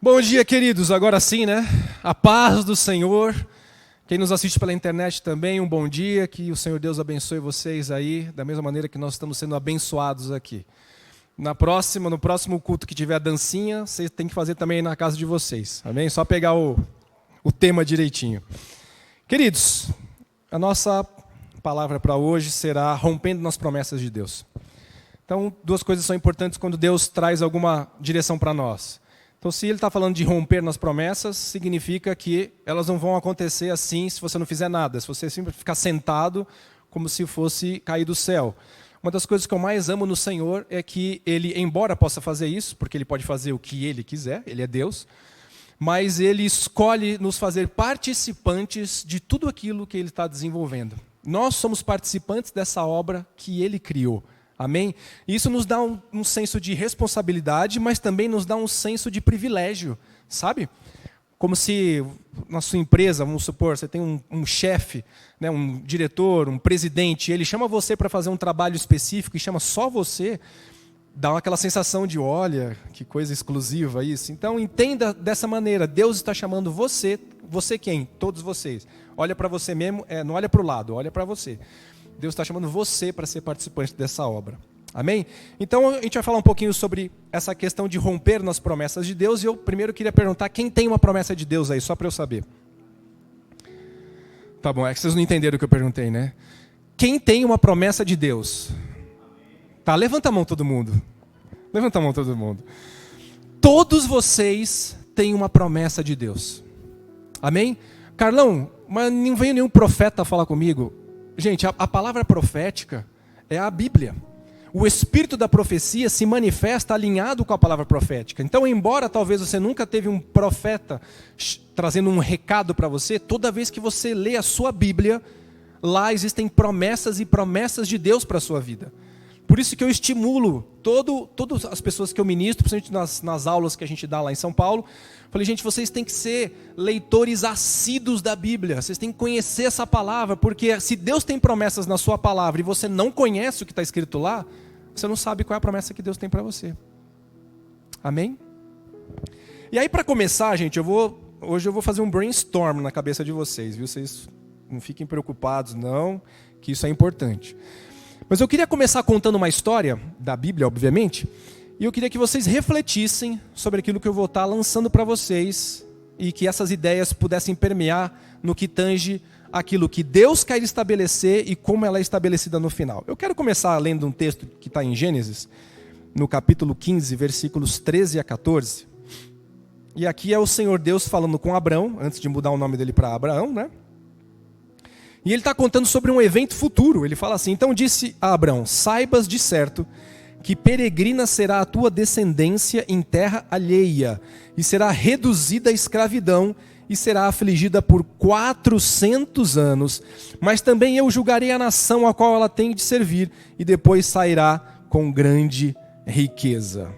Bom dia, queridos. Agora sim, né? A paz do Senhor. Quem nos assiste pela internet também, um bom dia. Que o Senhor Deus abençoe vocês aí, da mesma maneira que nós estamos sendo abençoados aqui. No próximo culto que tiver a dancinha, vocês têm que fazer também na casa de vocês. Amém? Só pegar o tema direitinho. Queridos, a nossa palavra para hoje será rompendo nas promessas de Deus. Então, duas coisas são importantes quando Deus traz alguma direção para nós. Então, se ele está falando de romper nas promessas, significa que elas não vão acontecer assim se você não fizer nada. Se você sempre ficar sentado como se fosse cair do céu. Uma das coisas que eu mais amo no Senhor é que ele, embora possa fazer isso, porque ele pode fazer o que ele quiser, ele é Deus, mas ele escolhe nos fazer participantes de tudo aquilo que ele está desenvolvendo. Nós somos participantes dessa obra que ele criou. Amém? Isso nos dá um senso de responsabilidade, mas também nos dá um senso de privilégio, sabe? Como se na sua empresa, vamos supor, você tem um chefe, né, um diretor, um presidente, ele chama você para fazer um trabalho específico e chama só você, dá aquela sensação de, olha, que coisa exclusiva isso. Então, entenda dessa maneira, Deus está chamando você quem? Todos vocês. Olha para você mesmo, não olha para o lado, olha para você. Deus está chamando você para ser participante dessa obra. Amém? Então, a gente vai falar um pouquinho sobre essa questão de romper nas promessas de Deus. E eu primeiro queria perguntar, quem tem uma promessa de Deus aí, só para eu saber? Tá bom, é que vocês não entenderam o que eu perguntei, né? Quem tem uma promessa de Deus? Tá, levanta a mão todo mundo. Levanta a mão todo mundo. Todos vocês têm uma promessa de Deus. Amém? Carlão, mas não veio nenhum profeta falar comigo. Gente, a palavra profética é a Bíblia. O espírito da profecia se manifesta alinhado com a palavra profética. Então, embora talvez você nunca teve um profeta trazendo um recado para você, toda vez que você lê a sua Bíblia, lá existem promessas e promessas de Deus para a sua vida. Por isso que eu estimulo todas as pessoas que eu ministro, principalmente nas aulas que a gente dá lá em São Paulo. Falei, gente, vocês têm que ser leitores assíduos da Bíblia. Vocês têm que conhecer essa palavra, porque se Deus tem promessas na sua palavra e você não conhece o que está escrito lá, você não sabe qual é a promessa que Deus tem para você. Amém? E aí, para começar, gente, hoje eu vou fazer um brainstorm na cabeça de vocês, viu? Vocês não fiquem preocupados, não, que isso é importante. Mas eu queria começar contando uma história da Bíblia, obviamente, e eu queria que vocês refletissem sobre aquilo que eu vou estar lançando para vocês e que essas ideias pudessem permear no que tange aquilo que Deus quer estabelecer e como ela é estabelecida no final. Eu quero começar lendo um texto que está em Gênesis, no capítulo 15, versículos 13 a 14. E aqui é o Senhor Deus falando com Abrão, antes de mudar o nome dele para Abraão, né? E ele está contando sobre um evento futuro. Ele fala assim, então disse a Abrão, saibas de certo que peregrina será a tua descendência em terra alheia, e será reduzida à escravidão, e será afligida por 400 anos. Mas também eu julgarei a nação a qual ela tem de servir, e depois sairá com grande riqueza.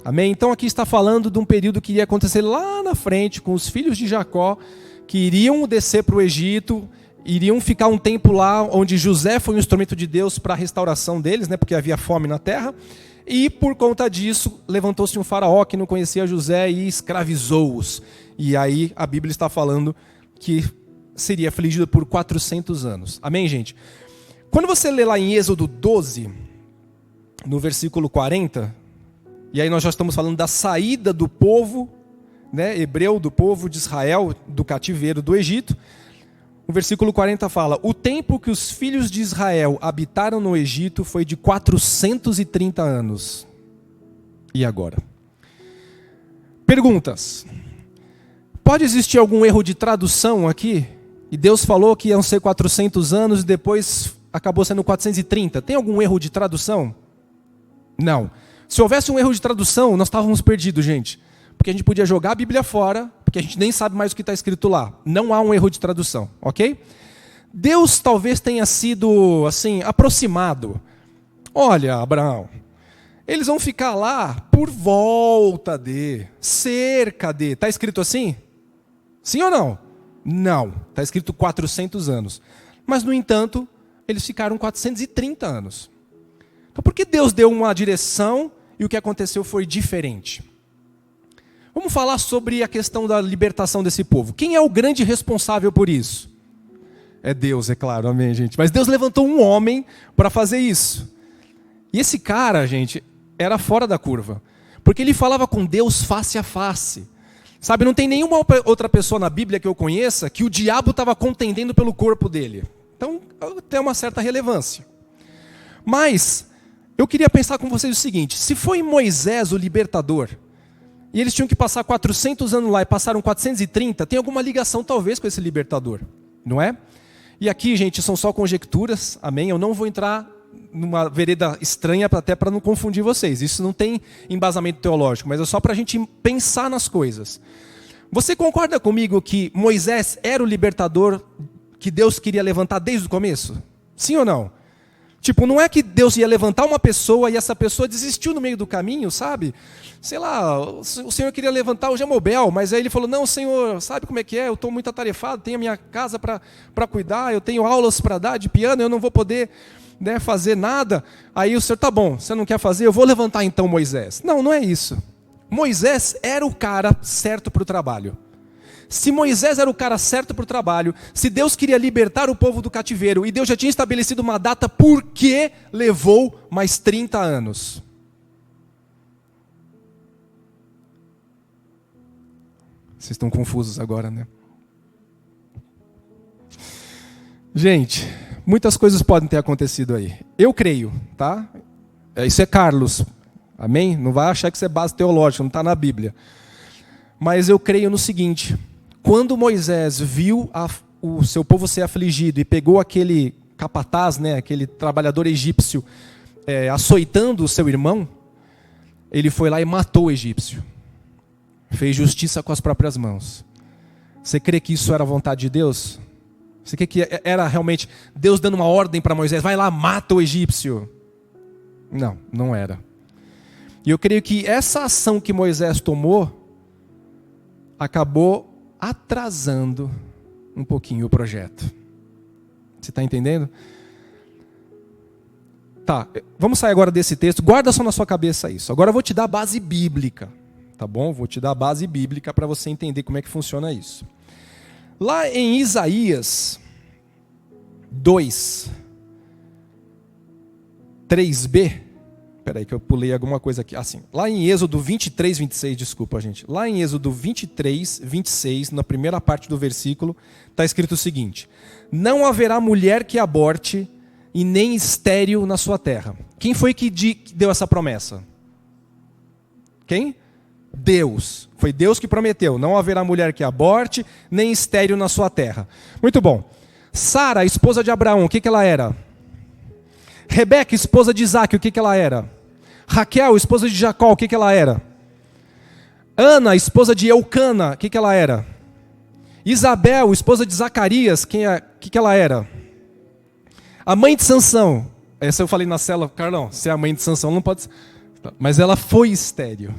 Amém? Então aqui está falando de um período que iria acontecer lá na frente, com os filhos de Jacó, que iriam descer para o Egito, iriam ficar um tempo lá, onde José foi um instrumento de Deus para a restauração deles, né, porque havia fome na terra. E por conta disso, levantou-se um faraó que não conhecia José e escravizou-os. E aí a Bíblia está falando que seria afligido por 400 anos. Amém, gente? Quando você lê lá em Êxodo 12, no versículo 40, e aí nós já estamos falando da saída do povo, né, hebreu, do povo de Israel, do cativeiro do Egito. O versículo 40 fala, o tempo que os filhos de Israel habitaram no Egito foi de 430 anos. E agora? Perguntas. Pode existir algum erro de tradução aqui? E Deus falou que iam ser 400 anos e depois acabou sendo 430. Tem algum erro de tradução? Não. Se houvesse um erro de tradução, nós estávamos perdidos, gente. Porque a gente podia jogar a Bíblia fora, porque a gente nem sabe mais o que está escrito lá. Não há um erro de tradução, ok? Deus talvez tenha sido, assim, aproximado. Olha, Abraão, eles vão ficar lá por volta de, cerca de. Está escrito assim? Sim ou não? Não. Está escrito 400 anos. Mas, no entanto, eles ficaram 430 anos. Então, por que Deus deu uma direção e o que aconteceu foi diferente? Vamos falar sobre a questão da libertação desse povo. Quem é o grande responsável por isso? É Deus, é claro, amém, gente. Mas Deus levantou um homem para fazer isso. E esse cara, gente, era fora da curva. Porque ele falava com Deus face a face. Sabe, não tem nenhuma outra pessoa na Bíblia que eu conheça que o diabo estava contendendo pelo corpo dele. Então, tem uma certa relevância. Mas, eu queria pensar com vocês o seguinte: se foi Moisés o libertador, e eles tinham que passar 400 anos lá e passaram 430, tem alguma ligação talvez com esse libertador, não é? E aqui, gente, são só conjecturas, amém? Eu não vou entrar numa vereda estranha até para não confundir vocês. Isso não tem embasamento teológico, mas é só para a gente pensar nas coisas. Você concorda comigo que Moisés era o libertador que Deus queria levantar desde o começo? Sim ou não? Tipo, não é que Deus ia levantar uma pessoa e essa pessoa desistiu no meio do caminho, sabe? Sei lá, o Senhor queria levantar o Jemobel, mas aí ele falou: não, Senhor, sabe como é que é? Eu estou muito atarefado, tenho a minha casa para cuidar, eu tenho aulas para dar de piano, eu não vou poder, né, fazer nada. Aí o Senhor: tá bom, você não quer fazer? Eu vou levantar então Moisés. Não, não é isso. Moisés era o cara certo para o trabalho. Se Moisés era o cara certo para o trabalho, se Deus queria libertar o povo do cativeiro, e Deus já tinha estabelecido uma data, por que levou mais 30 anos? Vocês estão confusos agora, né? Gente, muitas coisas podem ter acontecido aí. Eu creio, tá? Isso é Carlos, amém? Não vai achar que isso é base teológica, não está na Bíblia. Mas eu creio no seguinte: quando Moisés viu o seu povo ser afligido e pegou aquele capataz, né, aquele trabalhador egípcio, açoitando o seu irmão, ele foi lá e matou o egípcio. Fez justiça com as próprias mãos. Você crê que isso era a vontade de Deus? Você crê que era realmente Deus dando uma ordem para Moisés: vai lá, mata o egípcio? Não, não era. E eu creio que essa ação que Moisés tomou acabou atrasando um pouquinho o projeto. Você está entendendo? Tá, vamos sair agora desse texto. Guarda só na sua cabeça isso. Agora eu vou te dar a base bíblica, tá bom? Vou te dar a base bíblica para você entender como é que funciona isso. Lá em Isaías 2, 3b, peraí que eu pulei alguma coisa aqui. Assim, lá em Êxodo 23, 26, desculpa, gente. Lá em Êxodo 23, 26, na primeira parte do versículo, está escrito o seguinte: não haverá mulher que aborte e nem estéril na sua terra. Quem foi que deu essa promessa? Quem? Deus. Foi Deus que prometeu: não haverá mulher que aborte, nem estéril na sua terra. Muito bom. Sara, esposa de Abraão, o que ela era? Rebeca, esposa de Isaac, o que ela era? Raquel, esposa de Jacó, o que ela era? Ana, esposa de Eucana, o que ela era? Isabel, esposa de Zacarias, o que ela era? A mãe de Sansão, essa eu falei na célula: Carlão, se é a mãe de Sansão não pode ser. Mas ela foi estéril.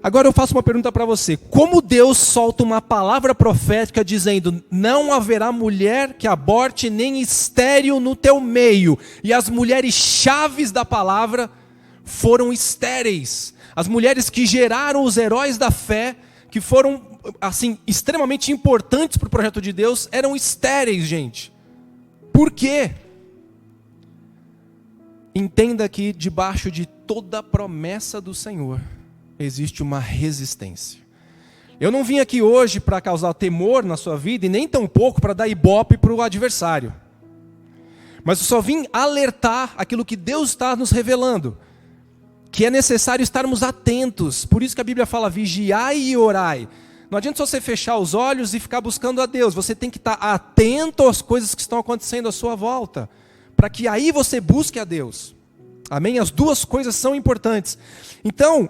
Agora eu faço uma pergunta para você: como Deus solta uma palavra profética dizendo: não haverá mulher que aborte nem estéril no teu meio, e as mulheres chaves da palavra foram estéreis? As mulheres que geraram os heróis da fé, que foram assim extremamente importantes para o projeto de Deus, eram estéreis, gente. Por quê? Entenda que debaixo de toda promessa do Senhor existe uma resistência. Eu não vim aqui hoje para causar temor na sua vida e nem tampouco para dar ibope para o adversário. Mas eu só vim alertar aquilo que Deus está nos revelando, que é necessário estarmos atentos. Por isso que a Bíblia fala: vigiai e orai. Não adianta só você fechar os olhos e ficar buscando a Deus. Você tem que estar atento às coisas que estão acontecendo à sua volta, para que aí você busque a Deus. Amém? As duas coisas são importantes. Então,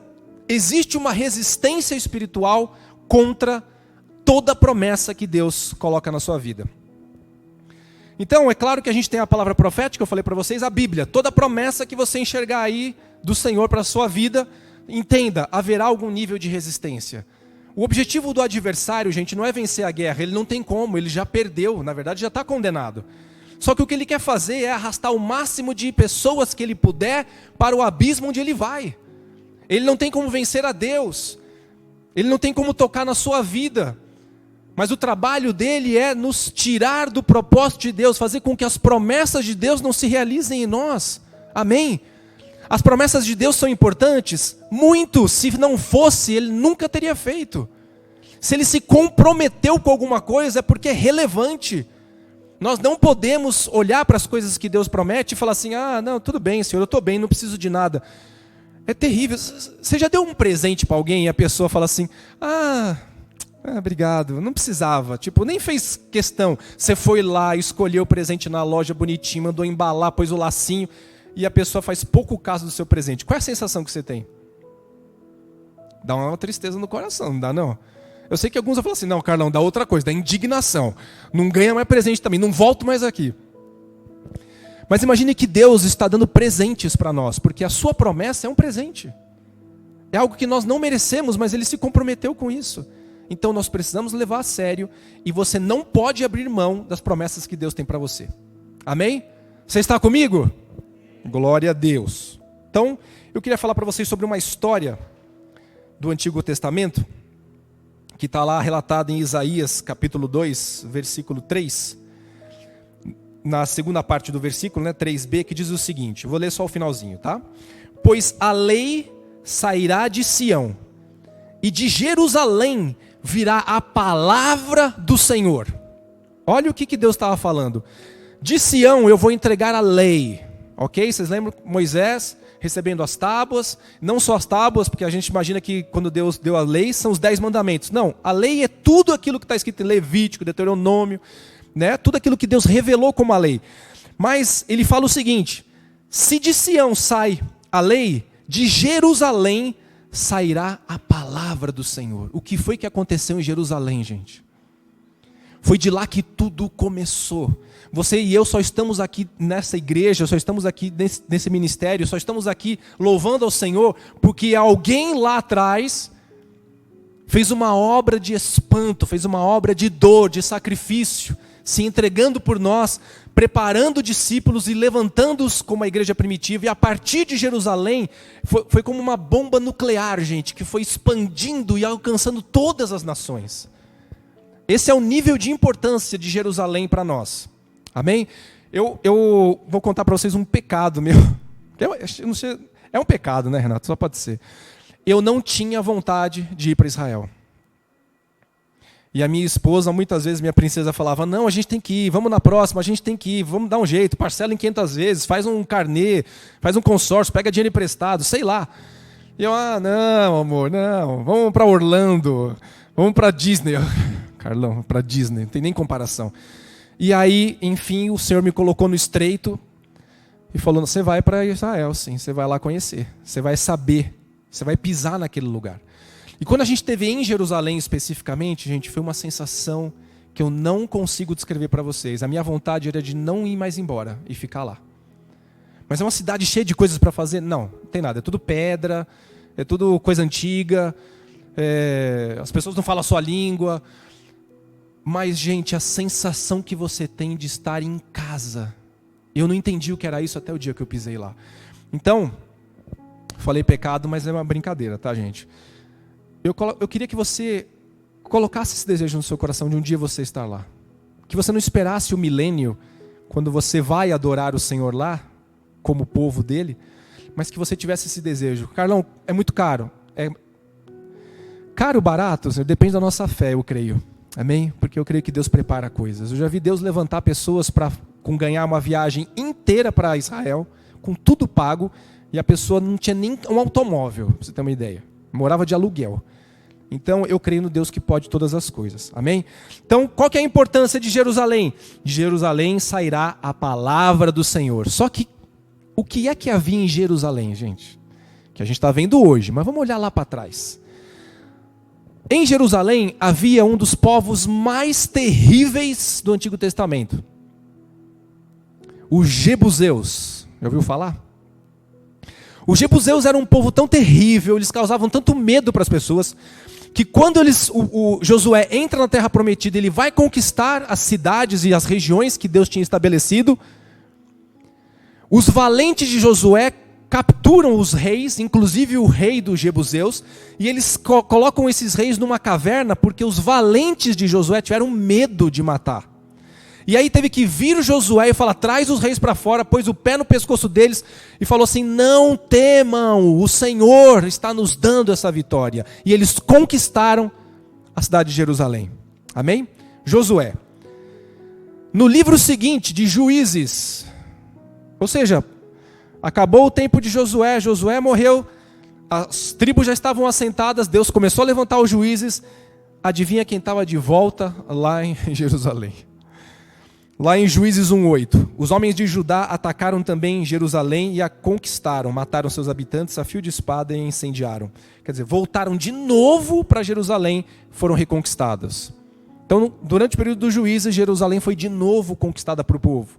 existe uma resistência espiritual contra toda promessa que Deus coloca na sua vida. Então, é claro que a gente tem a palavra profética, eu falei para vocês, a Bíblia. Toda promessa que você enxergar aí do Senhor para a sua vida, entenda, haverá algum nível de resistência. O objetivo do adversário, gente, não é vencer a guerra. Ele não tem como, ele já perdeu, na verdade já está condenado. Só que o que ele quer fazer é arrastar o máximo de pessoas que ele puder para o abismo onde ele vai. Ele não tem como vencer a Deus. Ele não tem como tocar na sua vida. Mas o trabalho dele é nos tirar do propósito de Deus, fazer com que as promessas de Deus não se realizem em nós. Amém? As promessas de Deus são importantes? Muito. Se não fosse, ele nunca teria feito. Se ele se comprometeu com alguma coisa, é porque é relevante. Nós não podemos olhar para as coisas que Deus promete e falar assim, não, tudo bem, Senhor, eu estou bem, não preciso de nada. É terrível. Você já deu um presente para alguém e a pessoa fala assim, obrigado, não precisava. Tipo, nem fez questão. Você foi lá, escolheu o presente na loja bonitinho, mandou embalar, pôs o lacinho, e a pessoa faz pouco caso do seu presente. Qual é a sensação que você tem? Dá uma tristeza no coração, não dá não? Eu sei que alguns vão falar assim, não, Carlão, dá outra coisa, dá indignação. Não ganha mais presente também, não volto mais aqui. Mas imagine que Deus está dando presentes para nós, porque a sua promessa é um presente. É algo que nós não merecemos, mas Ele se comprometeu com isso. Então nós precisamos levar a sério, e você não pode abrir mão das promessas que Deus tem para você. Amém? Você está comigo? Glória a Deus. Então, eu queria falar para vocês sobre uma história do Antigo Testamento, que está lá relatada em Isaías capítulo 2, versículo 3, na segunda parte do versículo, 3b, que diz o seguinte, vou ler só o finalzinho, tá? Pois a lei sairá de Sião, e de Jerusalém virá a palavra do Senhor. Olha o que Deus estava falando. De Sião eu vou entregar a lei, ok? Vocês lembram Moisés recebendo as tábuas? Não só as tábuas, porque a gente imagina que quando Deus deu a lei são os 10 mandamentos. Não, a lei é tudo aquilo que está escrito em Levítico, Deuteronômio, tudo aquilo que Deus revelou como a lei. Mas ele fala o seguinte, se de Sião sai a lei, de Jerusalém sairá a palavra do Senhor. O que foi que aconteceu em Jerusalém, gente? Foi de lá que tudo começou. Você e eu só estamos aqui nessa igreja, só estamos aqui nesse ministério, só estamos aqui louvando ao Senhor, porque alguém lá atrás fez uma obra de espanto, fez uma obra de dor, de sacrifício, se entregando por nós, preparando discípulos e levantando-os como a igreja primitiva. E a partir de Jerusalém, foi como uma bomba nuclear, gente, que foi expandindo e alcançando todas as nações. Esse é o nível de importância de Jerusalém para nós. Amém? Eu vou contar para vocês um pecado meu. Eu não sei, é um pecado, né, Renato? Só pode ser. Eu não tinha vontade de ir para Israel. E a minha esposa, muitas vezes, minha princesa, falava, não, a gente tem que ir, vamos na próxima, a gente tem que ir, vamos dar um jeito, parcela em 500 vezes, faz um carnê, faz um consórcio, pega dinheiro emprestado, sei lá. E eu, não, amor, não, vamos para Orlando, vamos para Disney. Carlão, para Disney, não tem nem comparação. E aí, enfim, o Senhor me colocou no estreito e falou, você vai para Israel, sim, você vai lá conhecer, você vai saber, você vai pisar naquele lugar. E quando a gente esteve em Jerusalém especificamente, gente, foi uma sensação que eu não consigo descrever para vocês. A minha vontade era de não ir mais embora e ficar lá. Mas é uma cidade cheia de coisas para fazer? Não tem nada. É tudo pedra, é tudo coisa antiga, as pessoas não falam a sua língua. Mas, gente, a sensação que você tem de estar em casa, eu não entendi o que era isso até o dia que eu pisei lá. Então, falei pecado, mas é uma brincadeira, tá, gente? Eu queria que você colocasse esse desejo no seu coração de um dia você estar lá. Que você não esperasse o milênio, quando você vai adorar o Senhor lá, como povo dele, mas que você tivesse esse desejo. Carlão, é muito caro. É caro ou barato? Depende da nossa fé, eu creio. Amém? Porque eu creio que Deus prepara coisas. Eu já vi Deus levantar pessoas com ganhar uma viagem inteira para Israel, com tudo pago, e a pessoa não tinha nem um automóvel, pra você ter uma ideia. Morava de aluguel. Então, eu creio no Deus que pode todas as coisas. Amém? Então, qual que é a importância de Jerusalém? De Jerusalém sairá a palavra do Senhor. Só que, o que é que havia em Jerusalém, gente? Que a gente está vendo hoje, mas vamos olhar lá para trás. Em Jerusalém, havia um dos povos mais terríveis do Antigo Testamento. Os jebuseus. Já ouviu falar? Os jebuseus eram um povo tão terrível, eles causavam tanto medo para as pessoas, que quando o Josué entra na terra prometida, ele vai conquistar as cidades e as regiões que Deus tinha estabelecido, os valentes de Josué capturam os reis, inclusive o rei dos jebuseus, e eles colocam esses reis numa caverna porque os valentes de Josué tiveram medo de matar. E aí teve que vir Josué e falar, traz os reis para fora, pôs o pé no pescoço deles e falou assim, não temam, o Senhor está nos dando essa vitória. E eles conquistaram a cidade de Jerusalém. Amém? Josué. No livro seguinte, de Juízes, ou seja, acabou o tempo de Josué, Josué morreu, as tribos já estavam assentadas, Deus começou a levantar os juízes, adivinha quem estava de volta lá em Jerusalém? Lá em Juízes 1:8, os homens de Judá atacaram também Jerusalém e a conquistaram, mataram seus habitantes a fio de espada e incendiaram. Quer dizer, voltaram de novo para Jerusalém, foram reconquistadas. Então, durante o período dos Juízes, Jerusalém foi de novo conquistada para o povo.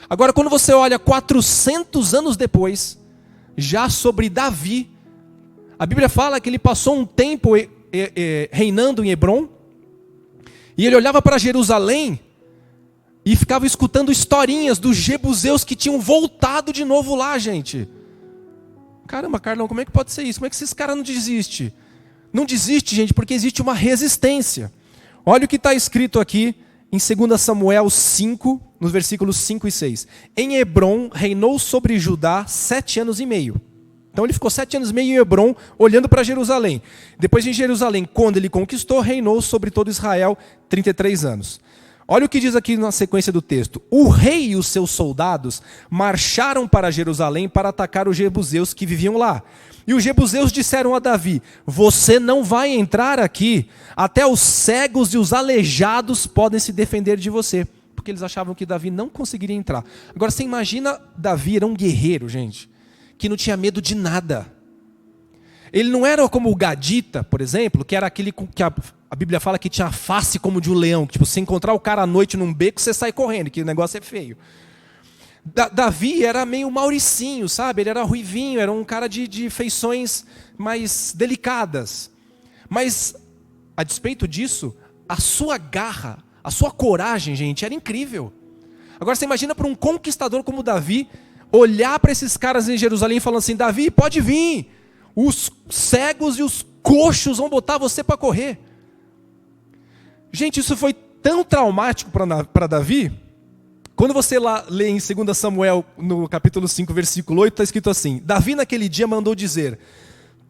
Agora, quando você olha 400 anos depois, já sobre Davi, a Bíblia fala que ele passou um tempo reinando em Hebrom, e ele olhava para Jerusalém e ficava escutando historinhas dos jebuseus que tinham voltado de novo lá, gente. Caramba, Carlão, como é que pode ser isso? Como é que esses caras não desistem? Não desiste, gente, porque existe uma resistência. Olha o que está escrito aqui em 2 Samuel 5, nos versículos 5 e 6. Em Hebrom reinou sobre Judá 7 anos e meio. Então ele ficou 7 anos e meio em Hebrom, olhando para Jerusalém. Depois em Jerusalém, quando ele conquistou, reinou sobre todo Israel 33 anos. Olha o que diz aqui na sequência do texto. O rei e os seus soldados marcharam para Jerusalém para atacar os jebuseus que viviam lá. E os jebuseus disseram a Davi, você não vai entrar aqui, até os cegos e os aleijados podem se defender de você. Porque eles achavam que Davi não conseguiria entrar. Agora você imagina, Davi era um guerreiro, gente, que não tinha medo de nada. Ele não era como o Gadita, por exemplo, que era aquele que a Bíblia fala que tinha a face como de um leão. Tipo, se encontrar o cara à noite num beco, você sai correndo, que o negócio é feio. Davi era meio mauricinho, sabe? Ele era ruivinho, era um cara de feições mais delicadas. Mas, a despeito disso, a sua garra, a sua coragem, gente, era incrível. Agora você imagina para um conquistador como Davi, olhar para esses caras em Jerusalém e falando assim, Davi, pode vir. Os cegos e os coxos vão botar você para correr. Gente, isso foi tão traumático para Davi. Quando você lá lê em 2 Samuel, no capítulo 5, versículo 8, está escrito assim, Davi naquele dia mandou dizer,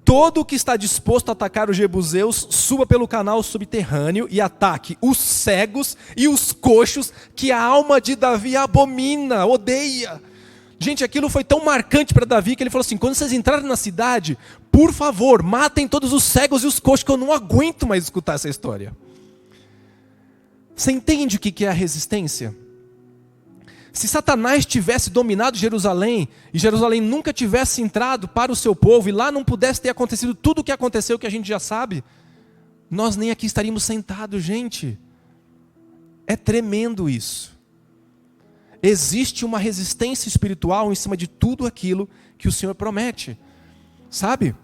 todo o que está disposto a atacar os jebuseus, suba pelo canal subterrâneo e ataque os cegos e os coxos que a alma de Davi abomina, odeia. Gente, aquilo foi tão marcante para Davi que ele falou assim, quando vocês entrarem na cidade, por favor, matem todos os cegos e os coxos, que eu não aguento mais escutar essa história. Você entende o que é a resistência? Se Satanás tivesse dominado Jerusalém, e Jerusalém nunca tivesse entrado para o seu povo, e lá não pudesse ter acontecido tudo o que aconteceu, que a gente já sabe, nós nem aqui estaríamos sentados, gente. É tremendo isso. Existe uma resistência espiritual em cima de tudo aquilo que o Senhor promete. Sabe?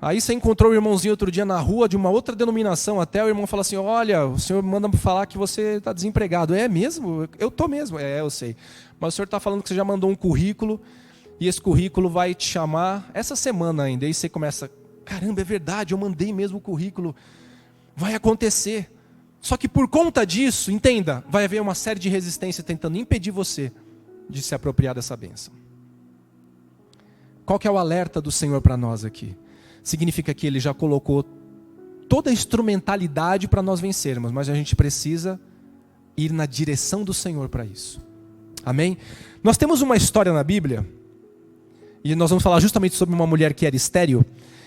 Aí você encontrou o irmãozinho outro dia na rua, de uma outra denominação, até o irmão fala assim, olha, o Senhor manda me falar que você está desempregado. É mesmo? Eu estou mesmo. É, eu sei. Mas o Senhor está falando que você já mandou um currículo, e esse currículo vai te chamar essa semana ainda. Aí você começa, caramba, é verdade, eu mandei mesmo o currículo. Vai acontecer. Só que por conta disso, entenda, vai haver uma série de resistência tentando impedir você de se apropriar dessa bênção. Qual que é o alerta do Senhor para nós aqui? Significa que Ele já colocou toda a instrumentalidade para nós vencermos, mas a gente precisa ir na direção do Senhor para isso. Amém? Nós temos uma história na Bíblia, e nós vamos falar justamente sobre uma mulher que era estéril,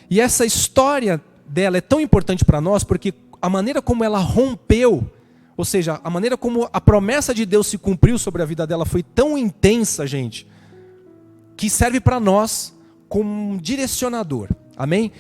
e essa história dela é tão importante para nós, porque a maneira como ela rompeu, ou seja, a maneira como a promessa de Deus se cumpriu sobre a vida dela foi tão intensa, gente, que serve para nós como um direcionador. Amém?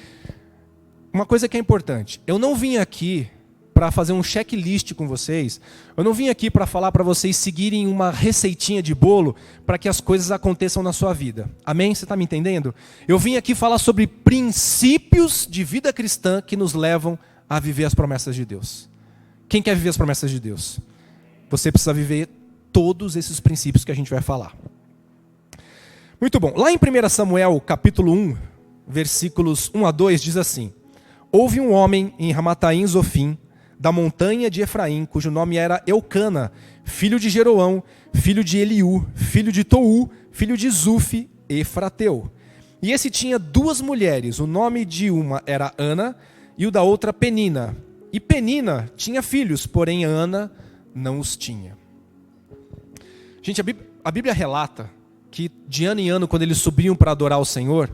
Uma coisa que é importante, eu não vim aqui para fazer um checklist com vocês, eu não vim aqui para falar para vocês seguirem uma receitinha de bolo para que as coisas aconteçam na sua vida. Amém? Você está me entendendo? Eu vim aqui falar sobre princípios de vida cristã que nos levam a viver as promessas de Deus. Quem quer viver as promessas de Deus? Você precisa viver todos esses princípios que a gente vai falar. Muito bom. Lá em 1 Samuel, capítulo 1, versículos 1 a 2, diz assim: Houve um homem em Ramataim Zofim, da montanha de Efraim, cujo nome era Eucana, filho de Jeroão, filho de Eliú, filho de Tou, filho de Zufi, Efrateu. E esse tinha duas mulheres, o nome de uma era Ana e o da outra Penina. E Penina tinha filhos, porém Ana não os tinha. Gente, a Bíblia relata que de ano em ano, quando eles subiam para adorar o Senhor,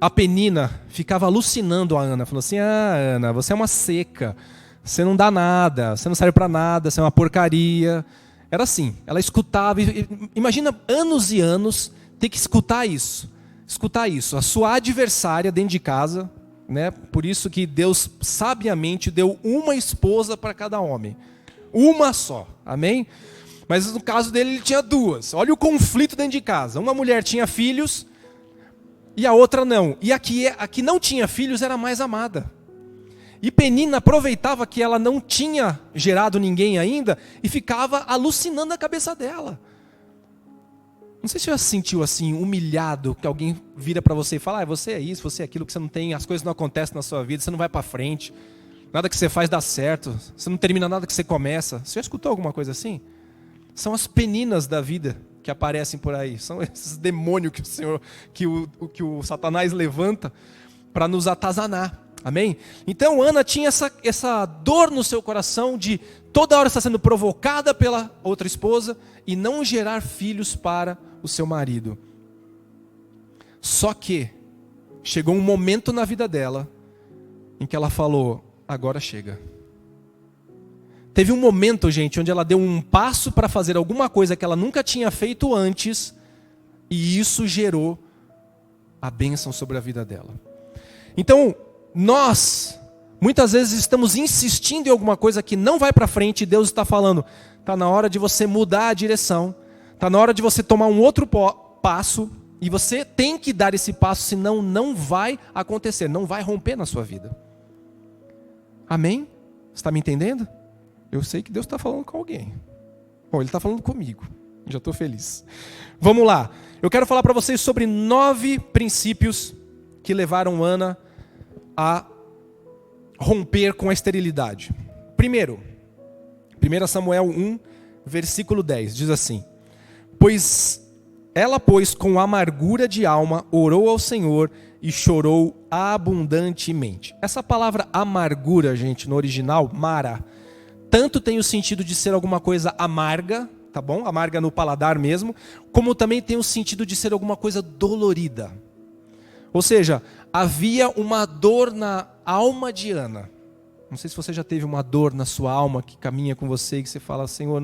a Penina ficava alucinando a Ana, falou assim: Ana, você é uma seca, você não dá nada, você não serve para nada, você é uma porcaria. Era assim, ela escutava, imagina anos e anos ter que escutar isso, a sua adversária dentro de casa, né? Por isso que Deus sabiamente deu uma esposa para cada homem, uma só, amém? Mas no caso dele ele tinha duas. Olha o conflito dentro de casa, uma mulher tinha filhos e a outra não, e a que não tinha filhos era mais amada. E Penina aproveitava que ela não tinha gerado ninguém ainda e ficava alucinando a cabeça dela. Não sei se você já se sentiu assim, humilhado, que alguém vira para você e fala: você é isso, você é aquilo, que você não tem, as coisas não acontecem na sua vida, você não vai para frente, nada que você faz dá certo, você não termina nada que você começa. Você já escutou alguma coisa assim? São as peninas da vida que aparecem por aí, são esses demônios que o Satanás levanta para nos atazanar. Amém? Então Ana tinha essa dor no seu coração de toda hora estar sendo provocada pela outra esposa e não gerar filhos para o seu marido. Só que chegou um momento na vida dela em que ela falou: agora chega. Teve um momento, gente, onde ela deu um passo para fazer alguma coisa que ela nunca tinha feito antes, e isso gerou a bênção sobre a vida dela. Então, nós, muitas vezes estamos insistindo em alguma coisa que não vai para frente, e Deus está falando: está na hora de você mudar a direção, está na hora de você tomar um outro passo, e você tem que dar esse passo, senão não vai acontecer, não vai romper na sua vida. Amém? Você está me entendendo? Eu sei que Deus está falando com alguém. Bom, Ele está falando comigo, já estou feliz. Vamos lá, eu quero falar para vocês sobre 9 princípios que levaram Ana a romper com a esterilidade. Primeiro, 1 Samuel 1, versículo 10, diz assim: Ela, com amargura de alma, orou ao Senhor e chorou abundantemente. Essa palavra amargura, gente, no original, mara, tanto tem o sentido de ser alguma coisa amarga, tá bom? Amarga no paladar mesmo, como também tem o sentido de ser alguma coisa dolorida. Ou seja, havia uma dor na alma de Ana. Não sei se você já teve uma dor na sua alma que caminha com você e que você fala: Senhor,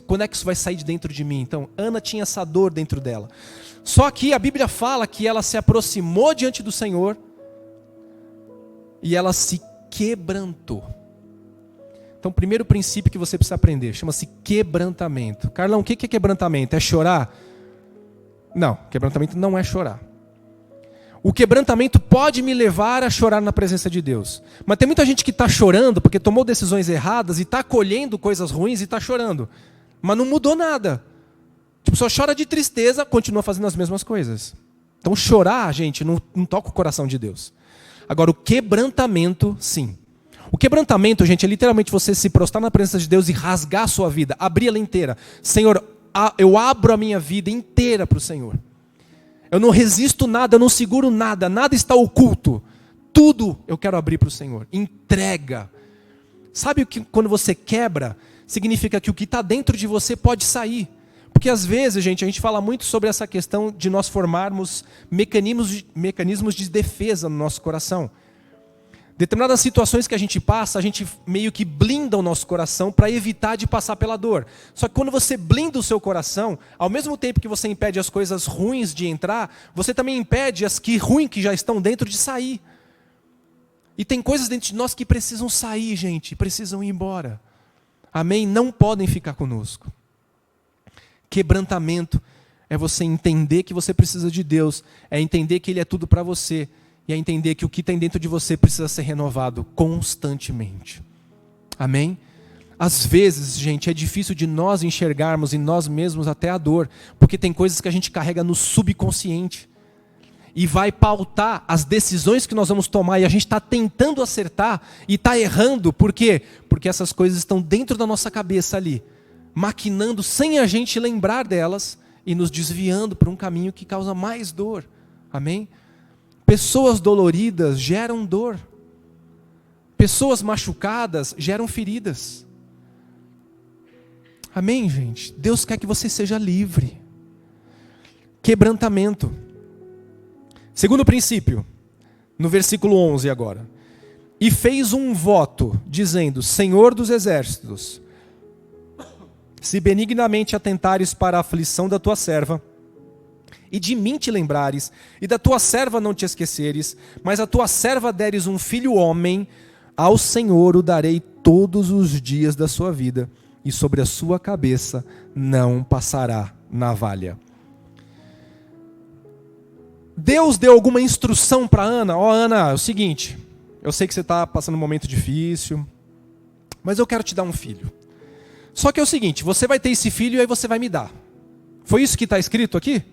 quando é que isso vai sair de dentro de mim? Então, Ana tinha essa dor dentro dela. Só que a Bíblia fala que ela se aproximou diante do Senhor e ela se quebrantou. Então, o primeiro princípio que você precisa aprender chama-se quebrantamento. Carlão, o que é quebrantamento? É chorar? Não, quebrantamento não é chorar. O quebrantamento pode me levar a chorar na presença de Deus. Mas tem muita gente que está chorando porque tomou decisões erradas e está colhendo coisas ruins e está chorando. Mas não mudou nada. Tipo, só chora de tristeza, continua fazendo as mesmas coisas. Então chorar, gente, não toca o coração de Deus. Agora, o quebrantamento, sim. O quebrantamento, gente, é literalmente você se prostrar na presença de Deus e rasgar a sua vida, abrir ela inteira. Senhor, eu abro a minha vida inteira para o Senhor. Eu não resisto nada, eu não seguro nada, nada está oculto. Tudo eu quero abrir para o Senhor. Entrega. Sabe o que quando você quebra, significa que o que está dentro de você pode sair. Porque às vezes, gente, a gente fala muito sobre essa questão de nós formarmos mecanismos de defesa no nosso coração. Determinadas situações que a gente passa, a gente meio que blinda o nosso coração para evitar de passar pela dor. Só que quando você blinda o seu coração, ao mesmo tempo que você impede as coisas ruins de entrar, você também impede as ruins que já estão dentro de sair. E tem coisas dentro de nós que precisam sair, gente, precisam ir embora. Amém? Não podem ficar conosco. Quebrantamento é você entender que você precisa de Deus, é entender que Ele é tudo para você, e é entender que o que tem dentro de você precisa ser renovado constantemente. Amém? Às vezes, gente, é difícil de nós enxergarmos em nós mesmos até a dor, porque tem coisas que a gente carrega no subconsciente e vai pautar as decisões que nós vamos tomar, e a gente está tentando acertar e está errando. Por quê? Porque essas coisas estão dentro da nossa cabeça ali, maquinando sem a gente lembrar delas e nos desviando para um caminho que causa mais dor. Amém? Pessoas doloridas geram dor. Pessoas machucadas geram feridas. Amém, gente? Deus quer que você seja livre. Quebrantamento. Segundo princípio, no versículo 11 agora. E fez um voto, dizendo: Senhor dos exércitos, se benignamente atentares para a aflição da tua serva, e de mim te lembrares, e da tua serva não te esqueceres, mas a tua serva deres um filho homem, ao Senhor o darei todos os dias da sua vida, e sobre a sua cabeça não passará navalha. Deus deu alguma instrução para Ana? Ó, Ana, é o seguinte, eu sei que você está passando um momento difícil, mas eu quero te dar um filho. Só que é o seguinte, você vai ter esse filho e aí você vai me dar. Foi isso que está escrito aqui?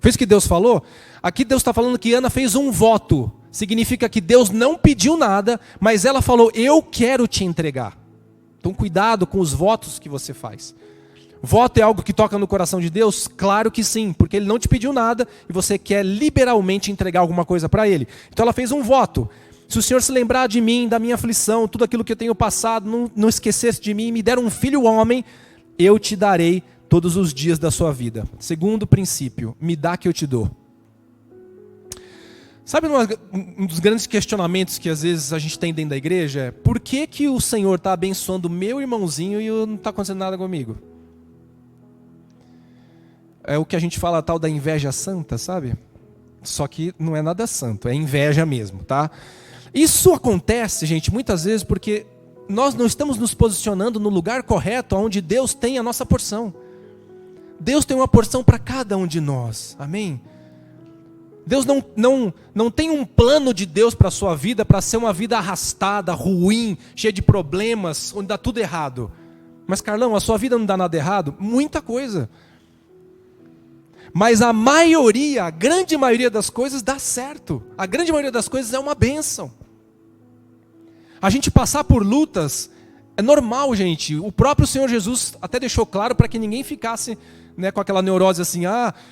Foi isso que Deus falou? Aqui Deus está falando que Ana fez um voto. Significa que Deus não pediu nada, mas ela falou: eu quero te entregar. Então cuidado com os votos que você faz. Voto é algo que toca no coração de Deus? Claro que sim, porque Ele não te pediu nada e você quer liberalmente entregar alguma coisa para Ele. Então ela fez um voto: se o Senhor se lembrar de mim, da minha aflição, tudo aquilo que eu tenho passado, não esquecesse de mim, me der um filho homem, eu te darei todos os dias da sua vida. Segundo princípio, me dá que eu te dou. Sabe um dos grandes questionamentos que às vezes a gente tem dentro da igreja é: por que que o Senhor está abençoando o meu irmãozinho e não está acontecendo nada comigo? É o que a gente fala, a tal da inveja santa, sabe? Só que não é nada santo, é inveja mesmo, tá? Isso acontece, gente, muitas vezes porque nós não estamos nos posicionando no lugar correto, onde Deus tem a nossa porção. Deus tem uma porção para cada um de nós, amém? Deus não tem um plano de Deus para a sua vida para ser uma vida arrastada, ruim, cheia de problemas, onde dá tudo errado. Mas Carlão, a sua vida não dá nada errado? Muita coisa. Mas a maioria, a grande maioria das coisas dá certo. A grande maioria das coisas é uma bênção. A gente passar por lutas é normal, gente. O próprio Senhor Jesus até deixou claro para que ninguém ficasse, né, com aquela neurose assim: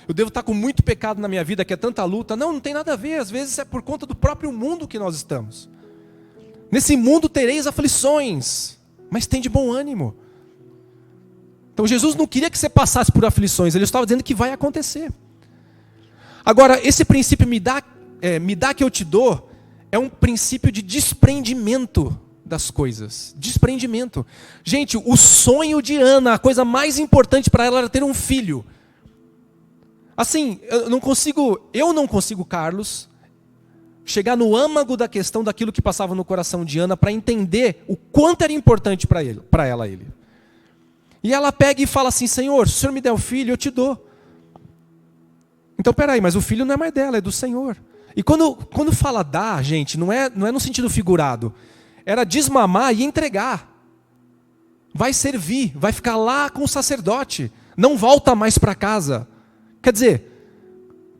eu devo estar com muito pecado na minha vida, que é tanta luta. Não tem nada a ver. Às vezes é por conta do próprio mundo que nós estamos. Nesse mundo tereis aflições, mas tem de bom ânimo. Então Jesus não queria que você passasse por aflições, Ele estava dizendo que vai acontecer. Agora, esse princípio me dá que eu te dou, é um princípio de desprendimento das coisas. Desprendimento. Gente, o sonho de Ana, a coisa mais importante para ela era ter um filho. Assim, eu não consigo, Carlos, chegar no âmago da questão daquilo que passava no coração de Ana para entender o quanto era importante para ela. E ela pega e fala assim: Senhor, se o Senhor me der o filho, eu te dou. Então, peraí, mas o filho não é mais dela, é do Senhor. E quando fala dar, gente, não é no sentido figurado. Era desmamar e entregar. Vai servir, vai ficar lá com o sacerdote. Não volta mais para casa. Quer dizer,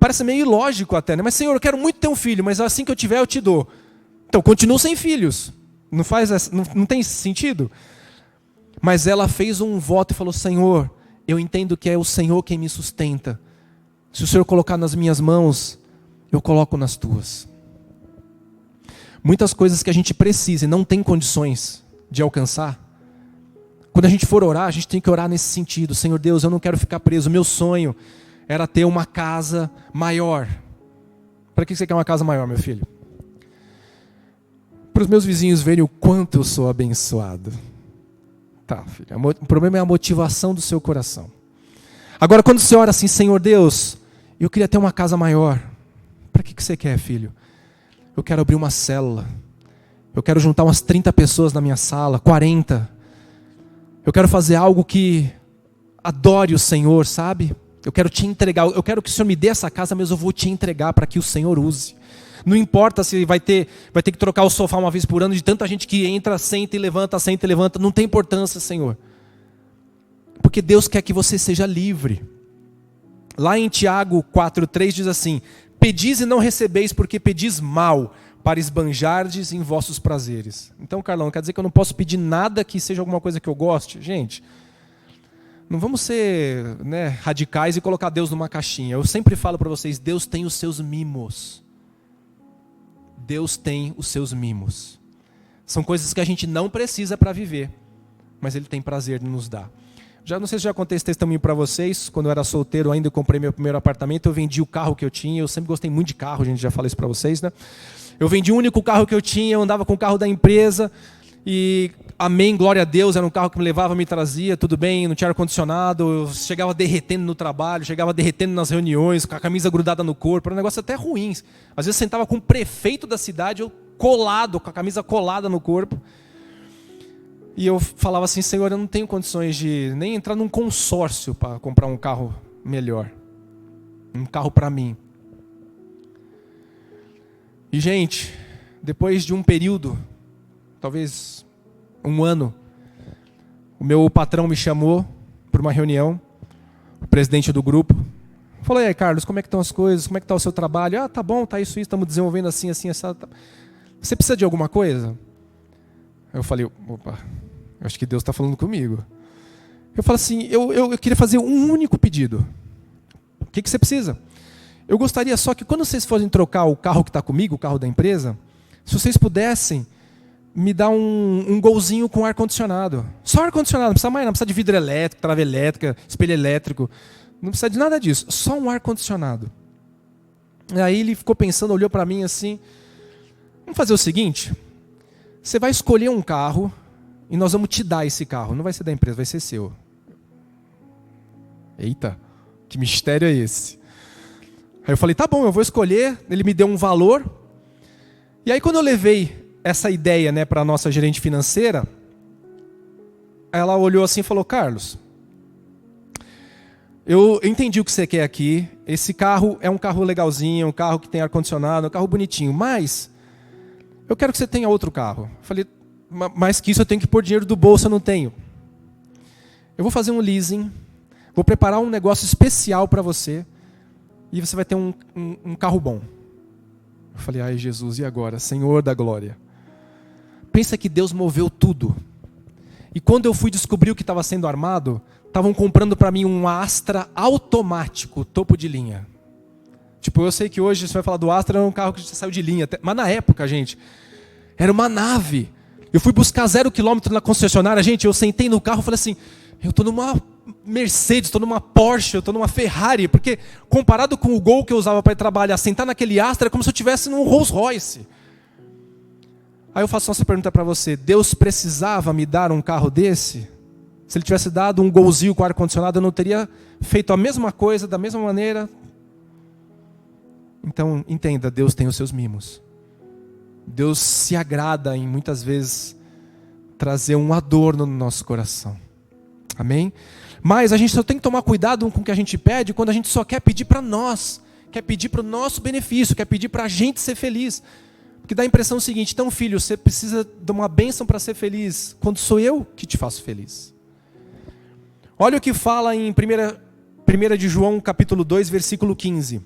parece meio ilógico até, né? Mas Senhor, eu quero muito ter um filho, mas assim que eu tiver eu te dou. Então, continua sem filhos. Não tem esse sentido? Mas ela fez um voto e falou: Senhor, eu entendo que é o Senhor quem me sustenta. Se o Senhor colocar nas minhas mãos, eu coloco nas tuas. Muitas coisas que a gente precisa e não tem condições de alcançar, quando a gente for orar, a gente tem que orar nesse sentido: Senhor Deus, eu não quero ficar preso. Meu sonho era ter uma casa maior. Para que você quer uma casa maior, meu filho? Para os meus vizinhos verem o quanto eu sou abençoado. Tá, filho. O problema é a motivação do seu coração. Agora, quando você ora assim: Senhor Deus, eu queria ter uma casa maior. Para que você quer, filho? Eu quero abrir uma célula. Eu quero juntar umas 30 pessoas na minha sala, 40. Eu quero fazer algo que adore o Senhor, sabe? Eu quero te entregar. Eu quero que o Senhor me dê essa casa, mas eu vou te entregar para que o Senhor use. Não importa se vai ter que trocar o sofá uma vez por ano, de tanta gente que entra, senta e levanta. Não tem importância, Senhor. Porque Deus quer que você seja livre. Lá em Tiago 4,3 diz assim: pedis e não recebeis, porque pedis mal, para esbanjardes em vossos prazeres. Então, Carlão, quer dizer que eu não posso pedir nada que seja alguma coisa que eu goste? Gente, não vamos ser, radicais e colocar Deus numa caixinha. Eu sempre falo para vocês, Deus tem os seus mimos. Deus tem os seus mimos. São coisas que a gente não precisa para viver, mas Ele tem prazer em nos dar. Não sei se já contei esse testemunho para vocês. Quando eu era solteiro ainda, eu comprei meu primeiro apartamento, eu vendi o carro que eu tinha. Eu sempre gostei muito de carro, gente, já falei isso para vocês, né? Eu vendi o único carro que eu tinha, eu andava com o carro da empresa. E amém, glória a Deus, era um carro que me levava, me trazia, tudo bem, não tinha ar-condicionado. Eu chegava derretendo no trabalho, chegava derretendo nas reuniões, com a camisa grudada no corpo. Era um negócio até ruim. Às vezes eu sentava com o prefeito da cidade, eu colado, com a camisa colada no corpo. E eu falava assim, Senhor, eu não tenho condições de nem entrar num consórcio para comprar um carro melhor. Um carro para mim. E, gente, depois de um período, talvez um ano, o meu patrão me chamou para uma reunião, o presidente do grupo. Falou, e aí, Carlos, como é que estão as coisas? Como é que está o seu trabalho? Ah, tá bom, tá isso, estamos desenvolvendo assim, assim. Você precisa de alguma coisa? Eu falei, opa, eu acho que Deus está falando comigo. Eu falei assim, eu queria fazer um único pedido. O que você precisa? Eu gostaria só que quando vocês forem trocar o carro que está comigo, o carro da empresa, se vocês pudessem me dar um golzinho com ar-condicionado. Só ar-condicionado, não precisa mais não, não precisa de vidro elétrico, trava elétrica, espelho elétrico. Não precisa de nada disso, só um ar-condicionado. Aí ele ficou pensando, olhou para mim assim, vamos fazer o seguinte, você vai escolher um carro e nós vamos te dar esse carro. Não vai ser da empresa, vai ser seu. Eita, que mistério é esse? Aí eu falei, tá bom, eu vou escolher. Ele me deu um valor. E aí quando eu levei essa ideia para a nossa gerente financeira, ela olhou assim e falou, Carlos, eu entendi o que você quer aqui. Esse carro é um carro legalzinho, um carro que tem ar-condicionado, um carro bonitinho, mas eu quero que você tenha outro carro. Eu falei, mais que isso eu tenho que pôr dinheiro do bolso, eu não tenho. Eu vou fazer um leasing, vou preparar um negócio especial para você e você vai ter um carro bom. Eu falei, ai Jesus, e agora? Senhor da glória. Pensa que Deus moveu tudo. E quando eu fui descobrir o que estava sendo armado, estavam comprando para mim um Astra automático, topo de linha. Tipo, eu sei que hoje você vai falar do Astra, era um carro que saiu de linha. Mas na época, gente, era uma nave. Eu fui buscar 0 km na concessionária, gente, eu sentei no carro e falei assim, eu estou numa Mercedes, estou numa Porsche, eu estou numa Ferrari, porque comparado com o Gol que eu usava para ir trabalhar, sentar naquele Astra, é como se eu estivesse num Rolls Royce. Aí eu faço essa pergunta para você, Deus precisava me dar um carro desse? Se Ele tivesse dado um Golzinho com ar-condicionado, eu não teria feito a mesma coisa, da mesma maneira? Então, entenda, Deus tem os seus mimos. Deus se agrada em, muitas vezes, trazer um adorno no nosso coração. Amém? Mas a gente só tem que tomar cuidado com o que a gente pede quando a gente só quer pedir para nós. Quer pedir para o nosso benefício, quer pedir para a gente ser feliz. Porque dá a impressão seguinte, então filho, você precisa de uma bênção para ser feliz, quando sou eu que te faço feliz. Olha o que fala em 1 de João, capítulo 2, versículo 15.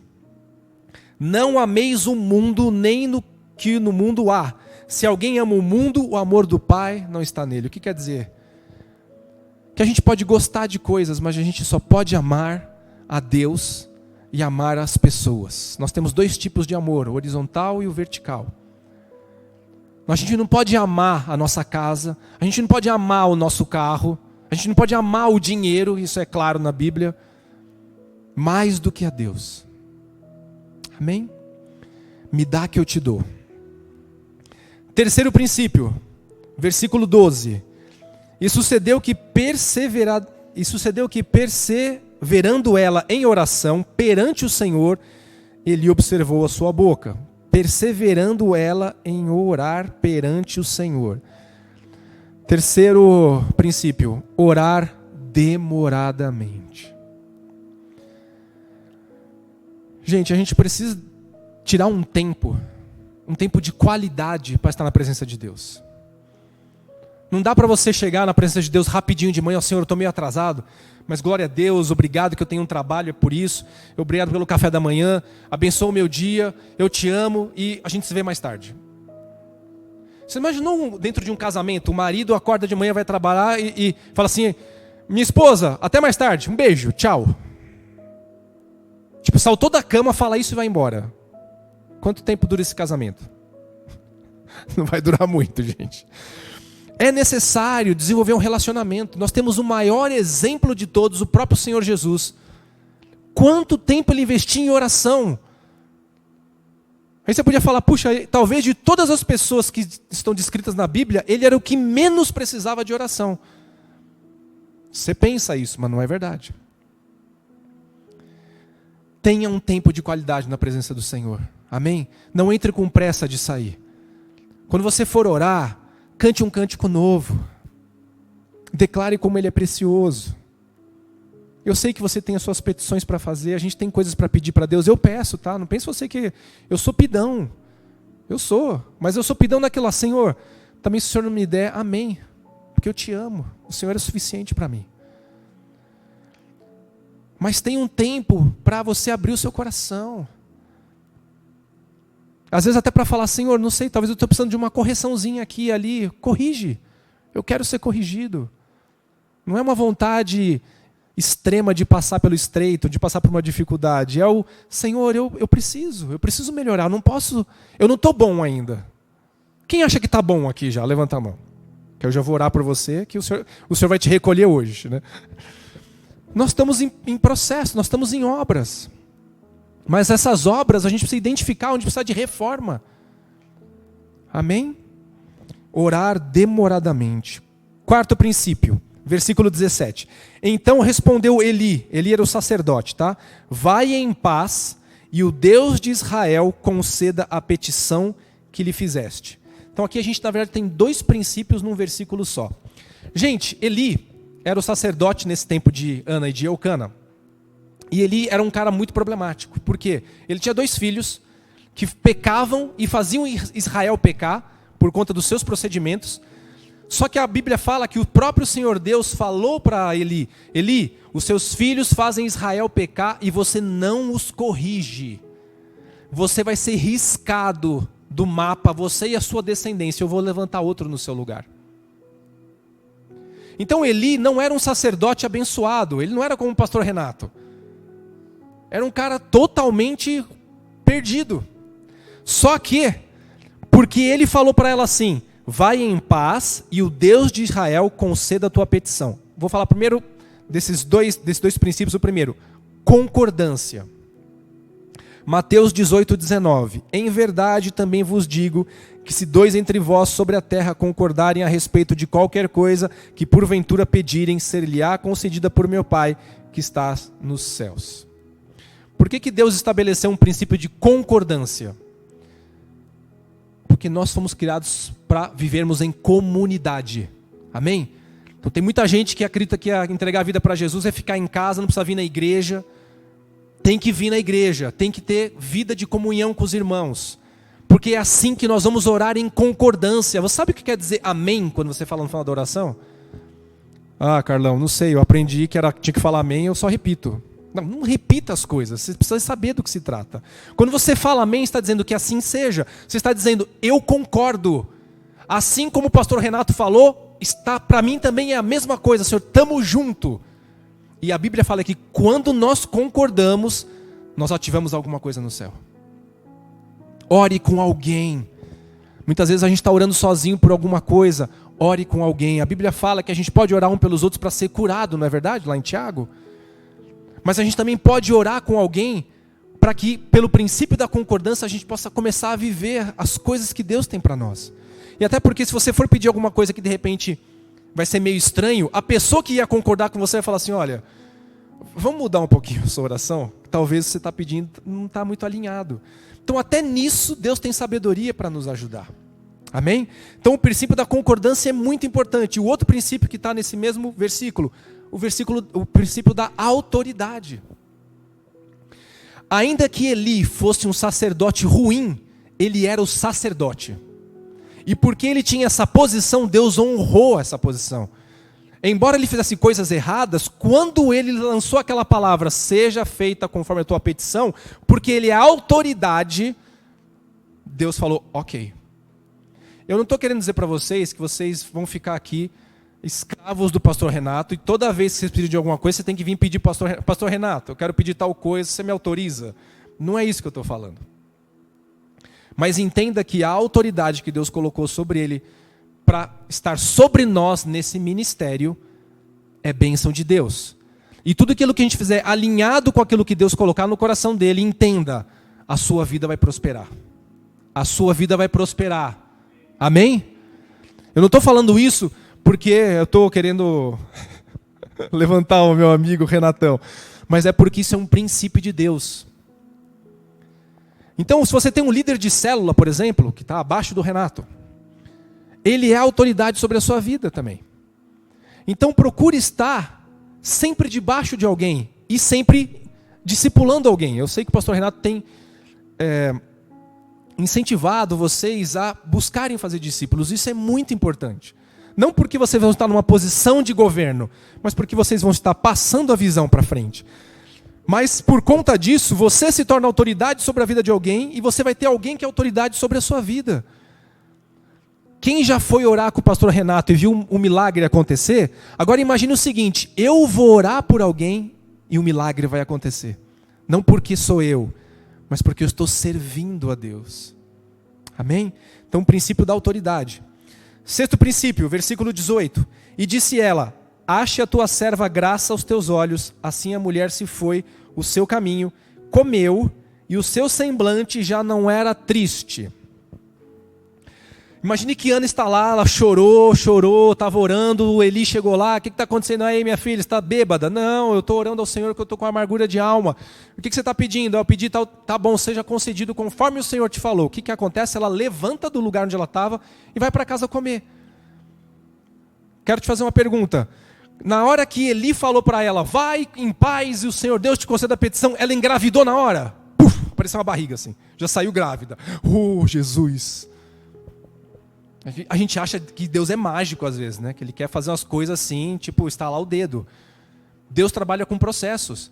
Não ameis o mundo, nem no que no mundo há. Se alguém ama o mundo, o amor do Pai não está nele. O que quer dizer? Que a gente pode gostar de coisas, mas a gente só pode amar a Deus e amar as pessoas. Nós temos 2 tipos de amor, o horizontal e o vertical. A gente não pode amar a nossa casa, a gente não pode amar o nosso carro, a gente não pode amar o dinheiro, isso é claro na Bíblia, mais do que a Deus. Amém? Me dá que eu te dou. Terceiro princípio, versículo 12. E sucedeu que perseverando ela em oração perante o Senhor, ele observou a sua boca. Perseverando ela em orar perante o Senhor. Terceiro princípio, orar demoradamente. Gente, a gente precisa tirar um tempo um tempo de qualidade para estar na presença de Deus. Não dá para você chegar na presença de Deus rapidinho de manhã, Senhor, eu estou meio atrasado, mas glória a Deus, obrigado que eu tenho um trabalho, é por isso, obrigado pelo café da manhã, abençoa o meu dia, eu te amo e a gente se vê mais tarde. Você imaginou dentro de um casamento, o marido acorda de manhã, vai trabalhar e fala assim, minha esposa, até mais tarde, um beijo, tchau. Tipo, saltou da cama, fala isso e vai embora. Quanto tempo dura esse casamento? Não vai durar muito, gente. É necessário desenvolver um relacionamento. Nós temos o maior exemplo de todos, o próprio Senhor Jesus. Quanto tempo ele investia em oração? Aí você podia falar, puxa, talvez de todas as pessoas que estão descritas na Bíblia, ele era o que menos precisava de oração. Você pensa isso, mas não é verdade. Tenha um tempo de qualidade na presença do Senhor. Amém? Não entre com pressa de sair. Quando você for orar, cante um cântico novo. Declare como ele é precioso. Eu sei que você tem as suas petições para fazer, a gente tem coisas para pedir para Deus. Eu peço, tá? Não pense você que eu sou pidão. Eu sou, mas eu sou pidão naquilo lá. Senhor, também se o Senhor não me der, amém. Porque eu te amo. O Senhor é suficiente para mim. Mas tem um tempo para você abrir o seu coração. Às vezes até para falar, Senhor, não sei, talvez eu estou precisando de uma correçãozinha aqui e ali. Corrige. Eu quero ser corrigido. Não é uma vontade extrema de passar pelo estreito, de passar por uma dificuldade. É o, Senhor, eu preciso melhorar. Eu não estou bom ainda. Quem acha que está bom aqui já? Levanta a mão. Que eu já vou orar por você, que o Senhor vai te recolher hoje, né? Nós estamos em processo, nós estamos em obras. Mas essas obras a gente precisa identificar onde precisa de reforma. Amém? Orar demoradamente. Quarto princípio, versículo 17. Então respondeu Eli era o sacerdote, tá? Vai em paz e o Deus de Israel conceda a petição que lhe fizeste. Então aqui a gente na verdade tem dois princípios num versículo só. Gente, Eli era o sacerdote nesse tempo de Ana e de Eucana. E Eli era um cara muito problemático. Por quê? Ele tinha 2 filhos que pecavam e faziam Israel pecar por conta dos seus procedimentos. Só que a Bíblia fala que o próprio Senhor Deus falou para Eli, Eli, os seus filhos fazem Israel pecar e você não os corrige. Você vai ser riscado do mapa, você e a sua descendência. Eu vou levantar outro no seu lugar. Então Eli não era um sacerdote abençoado, ele não era como o pastor Renato. Era um cara totalmente perdido. Só que, porque ele falou para ela assim, vai em paz e o Deus de Israel conceda a tua petição. Vou falar primeiro desses dois princípios. O primeiro, concordância. Mateus 18:19. Em verdade também vos digo que se 2 entre vós sobre a terra concordarem a respeito de qualquer coisa que porventura pedirem, ser-lhe-á concedida por meu Pai que está nos céus. Por que Deus estabeleceu um princípio de concordância? Porque nós fomos criados para vivermos em comunidade. Amém? Então tem muita gente que acredita que entregar a vida para Jesus é ficar em casa, não precisa vir na igreja. Tem que vir na igreja, tem que ter vida de comunhão com os irmãos. Porque é assim que nós vamos orar em concordância. Você sabe o que quer dizer amém quando você fala no final da oração? Ah, Carlão, não sei, eu aprendi que tinha que falar amém, eu só repito. Não repita as coisas, você precisa saber do que se trata. Quando você fala amém, está dizendo que assim seja. Você está dizendo, eu concordo. Assim como o pastor Renato falou, para mim também é a mesma coisa, Senhor, estamos juntos. E a Bíblia fala que quando nós concordamos, nós ativamos alguma coisa no céu. Ore com alguém. Muitas vezes a gente está orando sozinho por alguma coisa. Ore com alguém. A Bíblia fala que a gente pode orar um pelos outros para ser curado, não é verdade? Lá em Tiago. Mas a gente também pode orar com alguém para que, pelo princípio da concordância, a gente possa começar a viver as coisas que Deus tem para nós. E até porque se você for pedir alguma coisa que de repente vai ser meio estranho, a pessoa que ia concordar com você vai falar assim, olha, vamos mudar um pouquinho a sua oração? Talvez você está pedindo, não está muito alinhado. Então até nisso Deus tem sabedoria para nos ajudar. Amém? Então o princípio da concordância é muito importante. O outro princípio que está nesse mesmo versículo, o princípio da autoridade. Ainda que Eli fosse um sacerdote ruim, ele era o sacerdote. E porque ele tinha essa posição, Deus honrou essa posição. Embora ele fizesse coisas erradas, quando ele lançou aquela palavra, seja feita conforme a tua petição, porque ele é autoridade, Deus falou, ok. Eu não estou querendo dizer para vocês que vocês vão ficar aqui escravos do pastor Renato, e toda vez que vocês precisam de alguma coisa, você tem que vir pedir, pastor Renato, eu quero pedir tal coisa, você me autoriza? Não é isso que eu estou falando. Mas entenda que a autoridade que Deus colocou sobre ele, para estar sobre nós nesse ministério, é bênção de Deus. E tudo aquilo que a gente fizer alinhado com aquilo que Deus colocar no coração dele, entenda, a sua vida vai prosperar. A sua vida vai prosperar. Amém? Eu não estou falando isso porque eu estou querendo levantar o meu amigo Renatão, mas é porque isso é um princípio de Deus. Então, se você tem um líder de célula, por exemplo, que está abaixo do Renato, ele é autoridade sobre a sua vida também. Então, procure estar sempre debaixo de alguém e sempre discipulando alguém. Eu sei que o pastor Renato tem incentivado vocês a buscarem fazer discípulos. Isso é muito importante. Não porque vocês vão estar numa posição de governo, mas porque vocês vão estar passando a visão para frente. Mas por conta disso, você se torna autoridade sobre a vida de alguém e você vai ter alguém que é autoridade sobre a sua vida. Quem já foi orar com o pastor Renato e viu um milagre acontecer, agora imagine o seguinte, eu vou orar por alguém e o milagre vai acontecer. Não porque sou eu, mas porque eu estou servindo a Deus. Amém? Então o princípio da autoridade. Sexto princípio, versículo 18. E disse ela, ache a tua serva graça aos teus olhos. Assim a mulher se foi o seu caminho, comeu, e o seu semblante já não era triste. Imagine que Ana está lá, ela chorou, estava orando, o Eli chegou lá, o que está acontecendo aí, minha filha? Está bêbada? Não, eu estou orando ao Senhor porque eu estou com amargura de alma. O que você está pedindo? Eu pedi, tá bom, seja concedido conforme o Senhor te falou. O que acontece? Ela levanta do lugar onde ela estava e vai para casa comer. Quero te fazer uma pergunta. Na hora que Eli falou para ela, vai em paz e o Senhor Deus te conceda a petição, ela engravidou na hora? Puf, parecia uma barriga assim, já saiu grávida. Oh, Jesus! A gente acha que Deus é mágico às vezes, né? Que Ele quer fazer umas coisas assim, tipo estalar o dedo. Deus trabalha com processos.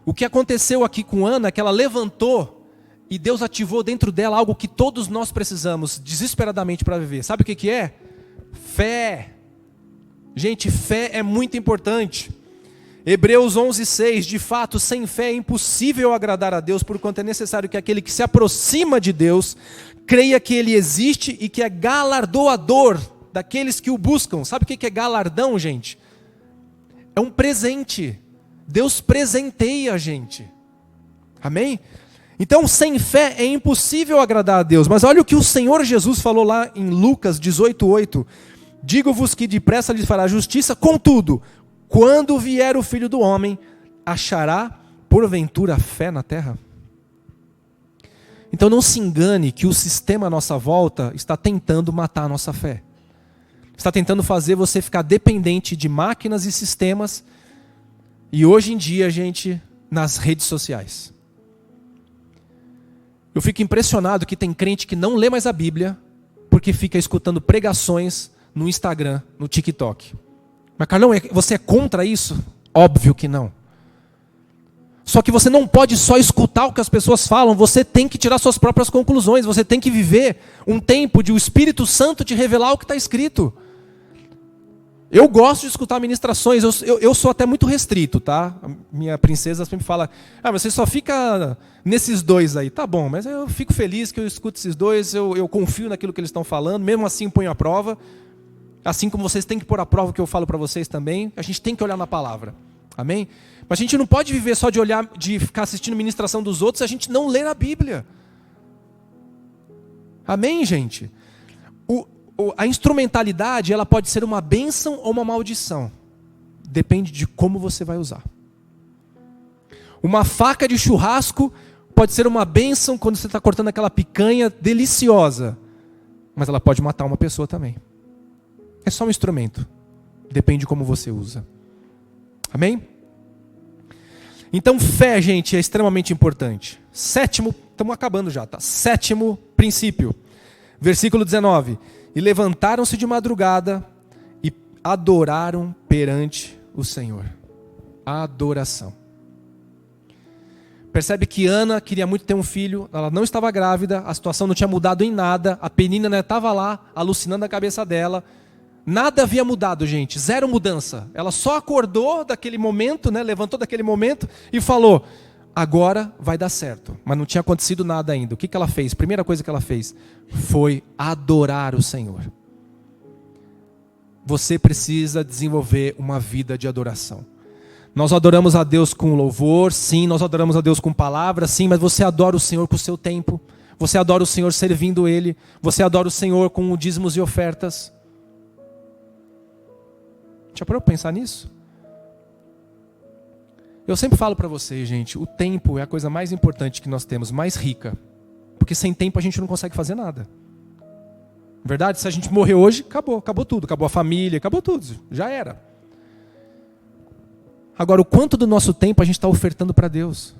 O que aconteceu aqui com Ana é que ela levantou e Deus ativou dentro dela algo que todos nós precisamos desesperadamente para viver. Sabe o que é? Fé. Gente, fé é muito importante. Hebreus 11:6, de fato, sem fé é impossível agradar a Deus, porquanto é necessário que aquele que se aproxima de Deus creia que Ele existe e que é galardoador daqueles que o buscam. Sabe o que é galardão, gente? É um presente. Deus presenteia a gente. Amém? Então, sem fé é impossível agradar a Deus. Mas olha o que o Senhor Jesus falou lá em Lucas 18:8. Digo-vos que depressa lhes fará justiça, contudo, quando vier o Filho do Homem, achará porventura fé na terra? Então não se engane que o sistema à nossa volta está tentando matar a nossa fé. Está tentando fazer você ficar dependente de máquinas e sistemas. E hoje em dia, gente, nas redes sociais. Eu fico impressionado que tem crente que não lê mais a Bíblia, porque fica escutando pregações no Instagram, no TikTok. Mas Carlão, você é contra isso? Óbvio que não. Só que você não pode só escutar o que as pessoas falam, você tem que tirar suas próprias conclusões, você tem que viver um tempo de o Espírito Santo te revelar o que está escrito. Eu gosto de escutar ministrações, eu sou até muito restrito, tá? A minha princesa sempre fala, você só fica nesses dois aí. Tá bom, mas eu fico feliz que eu escuto esses dois, eu confio naquilo que eles estão falando, mesmo assim ponho à prova. Assim como vocês têm que pôr à prova o que eu falo para vocês também, a gente tem que olhar na palavra. Amém? Mas a gente não pode viver só de olhar, de ficar assistindo ministração dos outros, se a gente não ler a Bíblia. Amém, gente? A instrumentalidade, ela pode ser uma bênção ou uma maldição. Depende de como você vai usar. Uma faca de churrasco pode ser uma bênção quando você está cortando aquela picanha deliciosa. Mas ela pode matar uma pessoa também. É só um instrumento. Depende de como você usa. Amém? Então fé, gente, é extremamente importante. Sétimo estamos acabando já, tá? 7º princípio, versículo 19. E levantaram-se de madrugada e adoraram perante o Senhor. Adoração. Percebe que Ana queria muito ter um filho, ela não estava grávida, a situação não tinha mudado em nada, a Penina estava lá, alucinando a cabeça dela. Nada havia mudado, gente, zero mudança. Ela só acordou daquele momento, levantou daquele momento e falou, agora vai dar certo. Mas não tinha acontecido nada ainda. O que ela fez? A primeira coisa que ela fez foi adorar o Senhor. Você precisa desenvolver uma vida de adoração. Nós adoramos a Deus com louvor, sim, nós adoramos a Deus com palavras, sim, mas você adora o Senhor com o seu tempo, você adora o Senhor servindo Ele, você adora o Senhor com dízimos e ofertas. Já parou para pensar nisso? Eu sempre falo para vocês, gente, o tempo é a coisa mais importante que nós temos, mais rica. Porque sem tempo a gente não consegue fazer nada. Verdade? Se a gente morrer hoje, acabou tudo. Acabou a família, acabou tudo, já era. Agora, o quanto do nosso tempo a gente está ofertando para Deus?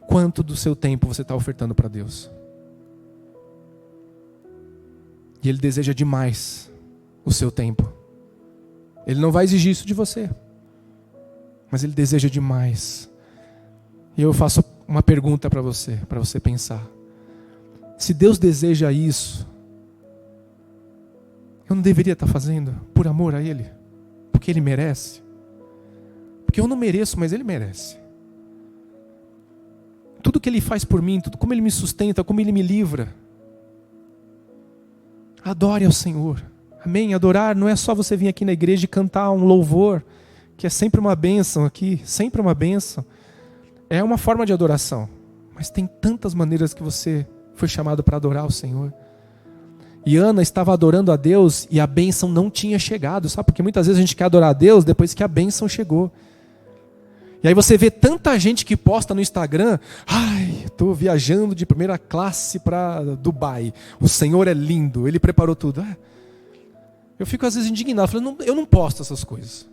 Quanto do seu tempo você está ofertando para Deus? E Ele deseja demais o seu tempo. Ele não vai exigir isso de você, mas Ele deseja demais. E eu faço uma pergunta para você pensar. Se Deus deseja isso, eu não deveria estar fazendo por amor a Ele? Porque Ele merece? Porque eu não mereço, mas Ele merece. Tudo que Ele faz por mim, tudo como Ele me sustenta, como Ele me livra. Adore ao Senhor. Amém? Adorar não é só você vir aqui na igreja e cantar um louvor, que é sempre uma bênção aqui, sempre uma bênção. É uma forma de adoração. Mas tem tantas maneiras que você foi chamado para adorar o Senhor. E Ana estava adorando a Deus e a bênção não tinha chegado, sabe? Porque muitas vezes a gente quer adorar a Deus depois que a bênção chegou. E aí você vê tanta gente que posta no Instagram, estou viajando de primeira classe para Dubai, o Senhor é lindo, Ele preparou tudo. Eu fico às vezes indignado, falando, eu não posto essas coisas.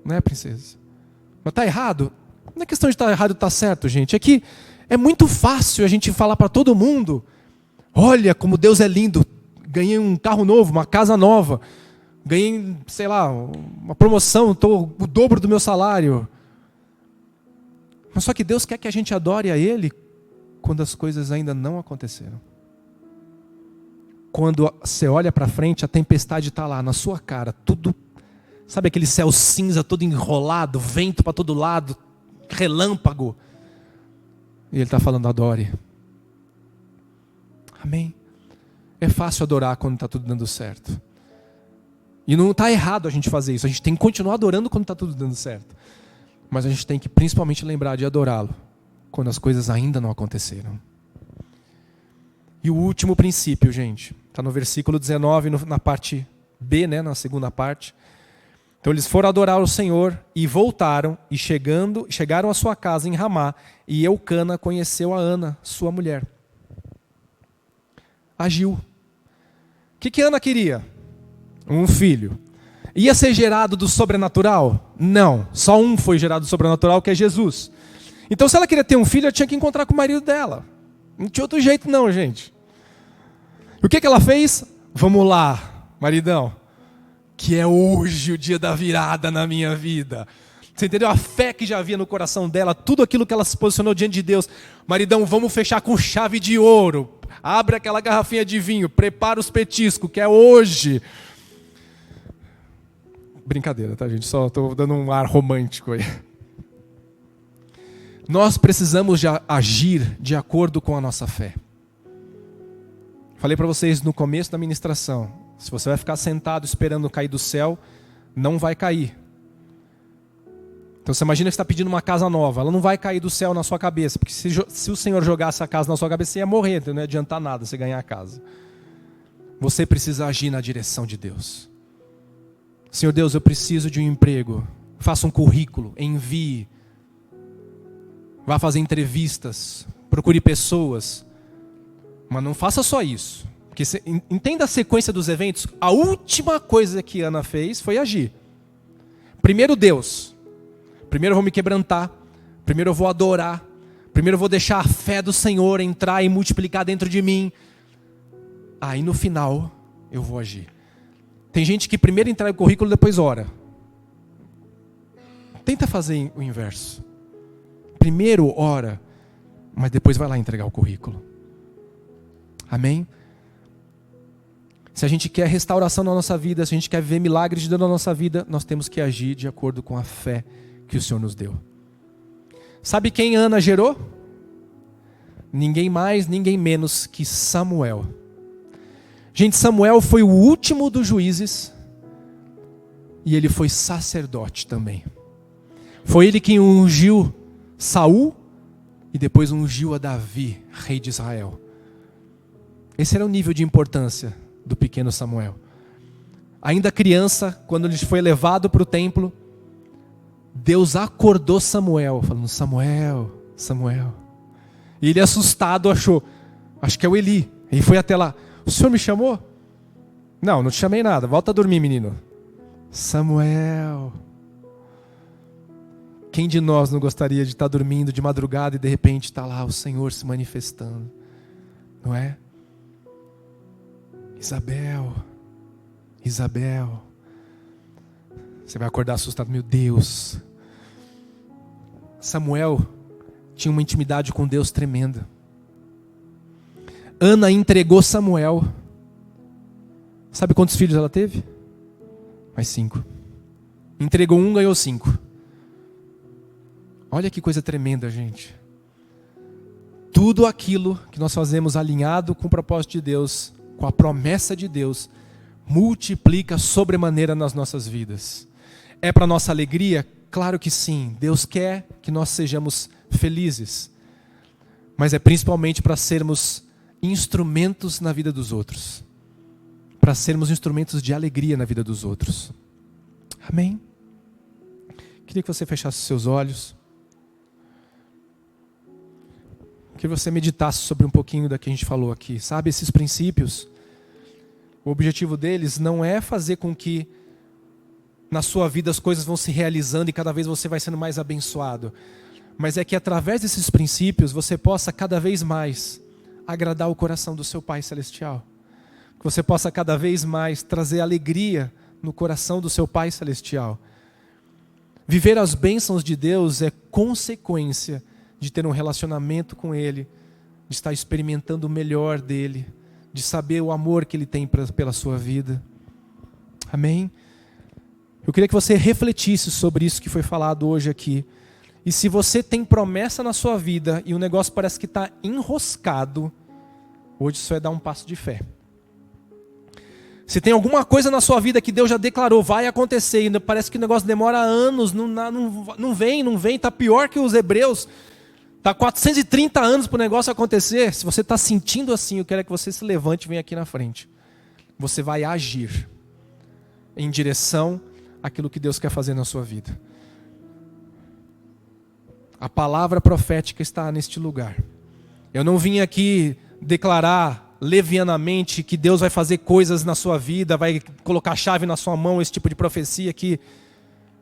Não é, princesa? Mas está errado? Não é questão de estar errado ou estar certo, gente. É que é muito fácil a gente falar para todo mundo, olha como Deus é lindo, ganhei um carro novo, uma casa nova, ganhei, sei lá, uma promoção, estou o dobro do meu salário. Mas só que Deus quer que a gente adore a Ele quando as coisas ainda não aconteceram. Quando você olha para frente, a tempestade está lá na sua cara, tudo, sabe aquele céu cinza todo enrolado, vento para todo lado, relâmpago. E Ele está falando, adore. Amém? É fácil adorar quando está tudo dando certo. E não está errado a gente fazer isso, a gente tem que continuar adorando quando está tudo dando certo. Mas a gente tem que principalmente lembrar de adorá-lo quando as coisas ainda não aconteceram. E o último princípio, gente, está no versículo 19, na parte B, na segunda parte. Então eles foram adorar o Senhor e voltaram, e chegaram à sua casa em Ramá, e Eucana conheceu a Ana, sua mulher. Agiu. O que Ana queria? Um filho. Ia ser gerado do sobrenatural? Não, só um foi gerado do sobrenatural, que é Jesus. Então se ela queria ter um filho, ela tinha que encontrar com o marido dela. Não tinha outro jeito não, gente. O que ela fez? Vamos lá, maridão, que é hoje o dia da virada na minha vida. Você entendeu? A fé que já havia no coração dela, tudo aquilo que ela se posicionou diante de Deus. Maridão, vamos fechar com chave de ouro. Abre aquela garrafinha de vinho, prepara os petiscos, que é hoje. Brincadeira, tá, gente? Só estou dando um ar romântico aí. Nós precisamos agir de acordo com a nossa fé. Falei para vocês no começo da ministração, se você vai ficar sentado esperando cair do céu, não vai cair. Então você imagina que você está pedindo uma casa nova, ela não vai cair do céu na sua cabeça, porque se o Senhor jogasse a casa na sua cabeça, você ia morrer, então não ia adiantar nada você ganhar a casa. Você precisa agir na direção de Deus. Senhor Deus, eu preciso de um emprego, faça um currículo, envie, vá fazer entrevistas, procure pessoas, mas não faça só isso, porque entenda a sequência dos eventos. A última coisa que Ana fez foi agir. Primeiro Deus, primeiro eu vou me quebrantar, primeiro eu vou adorar, Primeiro eu vou deixar a fé do Senhor entrar e multiplicar dentro de mim. Aí no final eu vou agir. Tem gente que primeiro entrega o currículo e depois ora. Tenta fazer o inverso. Primeiro ora, mas depois vai lá entregar o currículo. Amém? Se a gente quer restauração na nossa vida, se a gente quer ver milagres de Deus na nossa vida, nós temos que agir de acordo com a fé que o Senhor nos deu. Sabe quem Ana gerou? Ninguém mais, ninguém menos que Samuel. Gente, Samuel foi o último dos juízes e ele foi sacerdote também. Foi ele quem ungiu Saul e depois ungiu a Davi, rei de Israel. Esse era o nível de importância do pequeno Samuel. Ainda criança, quando ele foi levado para o templo, Deus acordou Samuel, falando: Samuel, Samuel. E ele, assustado, achou: acho que é o Eli. Ele foi até lá: o senhor me chamou? Não, não te chamei nada, volta a dormir, menino. Samuel. Quem de nós não gostaria de estar dormindo de madrugada e de repente está lá o Senhor se manifestando? Não é? Isabel, Isabel. Você vai acordar assustado: meu Deus. Samuel tinha uma intimidade com Deus tremenda. Ana entregou Samuel. Sabe quantos filhos ela teve? Mais 5. Entregou um, ganhou 5. Olha que coisa tremenda, gente. Tudo aquilo que nós fazemos alinhado com o propósito de Deus, com a promessa de Deus, multiplica sobremaneira nas nossas vidas. É para nossa alegria? Claro que sim. Deus quer que nós sejamos felizes. Mas é principalmente para sermos instrumentos na vida dos outros. Para sermos instrumentos de alegria na vida dos outros. Amém? Queria que você fechasse os seus olhos. Que você meditasse sobre um pouquinho da que a gente falou aqui. Sabe, esses princípios, o objetivo deles não é fazer com que na sua vida as coisas vão se realizando e cada vez você vai sendo mais abençoado. Mas é que através desses princípios você possa cada vez mais agradar o coração do seu Pai Celestial. Que você possa cada vez mais trazer alegria no coração do seu Pai Celestial. Viver as bênçãos de Deus é consequência de ter um relacionamento com Ele, de estar experimentando o melhor dEle, de saber o amor que Ele tem pela sua vida. Amém? Eu queria que você refletisse sobre isso que foi falado hoje aqui. E se você tem promessa na sua vida e o negócio parece que está enroscado, hoje isso é dar um passo de fé. Se tem alguma coisa na sua vida que Deus já declarou, vai acontecer, ainda parece que o negócio demora anos, não vem, está pior que os hebreus, está 430 anos para o negócio acontecer. Se você está sentindo assim, eu quero que você se levante e venha aqui na frente. Você vai agir em direção àquilo que Deus quer fazer na sua vida. A palavra profética está neste lugar. Eu não vim aqui declarar levianamente que Deus vai fazer coisas na sua vida, vai colocar a chave na sua mão, esse tipo de profecia que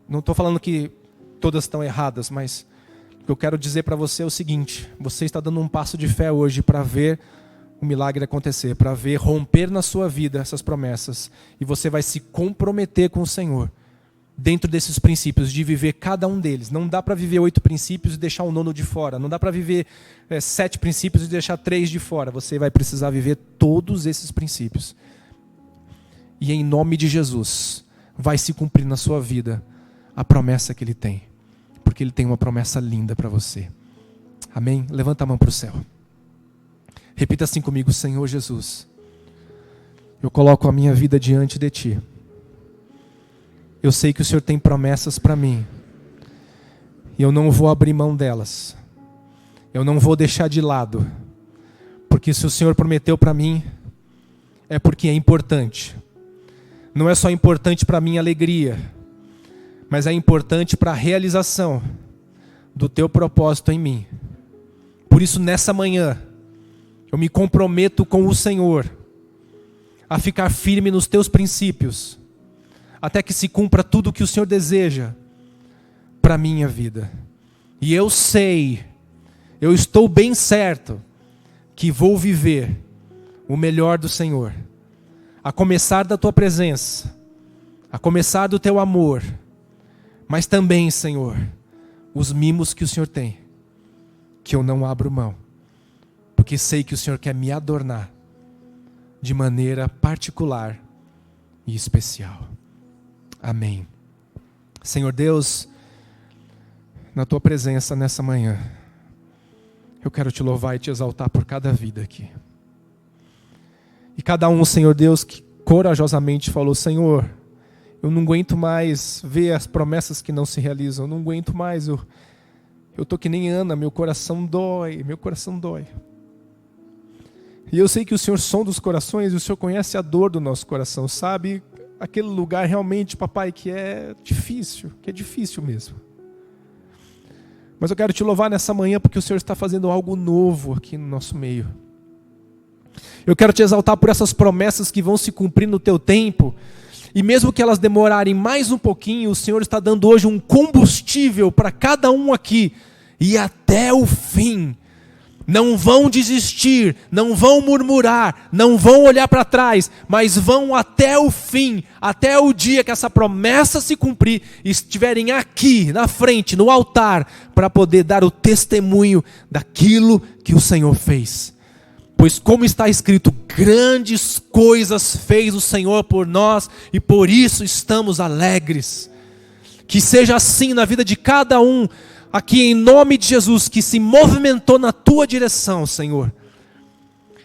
não estou falando que todas estão erradas, mas o que eu quero dizer para você é o seguinte: você está dando um passo de fé hoje para ver o milagre acontecer, para ver romper na sua vida essas promessas, e você vai se comprometer com o Senhor dentro desses princípios, de viver cada um deles. Não dá para viver 8 princípios e deixar o 9º de fora. Não dá para viver 7 princípios e deixar 3 de fora. Você vai precisar viver todos esses princípios. E em nome de Jesus, vai se cumprir na sua vida a promessa que Ele tem. Porque Ele tem uma promessa linda para você. Amém? Levanta a mão para o céu. Repita assim comigo: Senhor Jesus, eu coloco a minha vida diante de Ti. Eu sei que o Senhor tem promessas para mim. E eu não vou abrir mão delas. Eu não vou deixar de lado. Porque se o Senhor prometeu para mim, é porque é importante. Não é só importante para a minha alegria, mas é importante para a realização do Teu propósito em mim. Por isso, nessa manhã, eu me comprometo com o Senhor a ficar firme nos Teus princípios, até que se cumpra tudo o que o Senhor deseja para a minha vida. E eu sei eu estou bem certo que vou viver o melhor do Senhor, a começar da tua presença, a começar do teu amor, mas também, Senhor, os mimos que o Senhor tem, que eu não abro mão, porque sei que o Senhor quer me adornar de maneira particular e especial. Amém. Senhor Deus, na tua presença nessa manhã, eu quero te louvar e te exaltar por cada vida aqui. E cada um, Senhor Deus, que corajosamente falou: Senhor, eu não aguento mais ver as promessas que não se realizam, eu não aguento mais, eu estou que nem Ana, meu coração dói. E eu sei que o Senhor sonda os corações, e o Senhor conhece a dor do nosso coração, sabe? Aquele lugar realmente, papai, que é difícil mesmo. Mas eu quero te louvar nessa manhã, porque o Senhor está fazendo algo novo aqui no nosso meio. Eu quero te exaltar por essas promessas que vão se cumprir no teu tempo, e mesmo que elas demorarem mais um pouquinho, o Senhor está dando hoje um combustível para cada um aqui, e até o fim. Não vão desistir, não vão murmurar, não vão olhar para trás, mas vão até o fim, até o dia que essa promessa se cumprir, e estiverem aqui na frente, no altar, para poder dar o testemunho daquilo que o Senhor fez. Pois como está escrito, grandes coisas fez o Senhor por nós, e por isso estamos alegres. Que seja assim na vida de cada um aqui, em nome de Jesus, que se movimentou na tua direção, Senhor.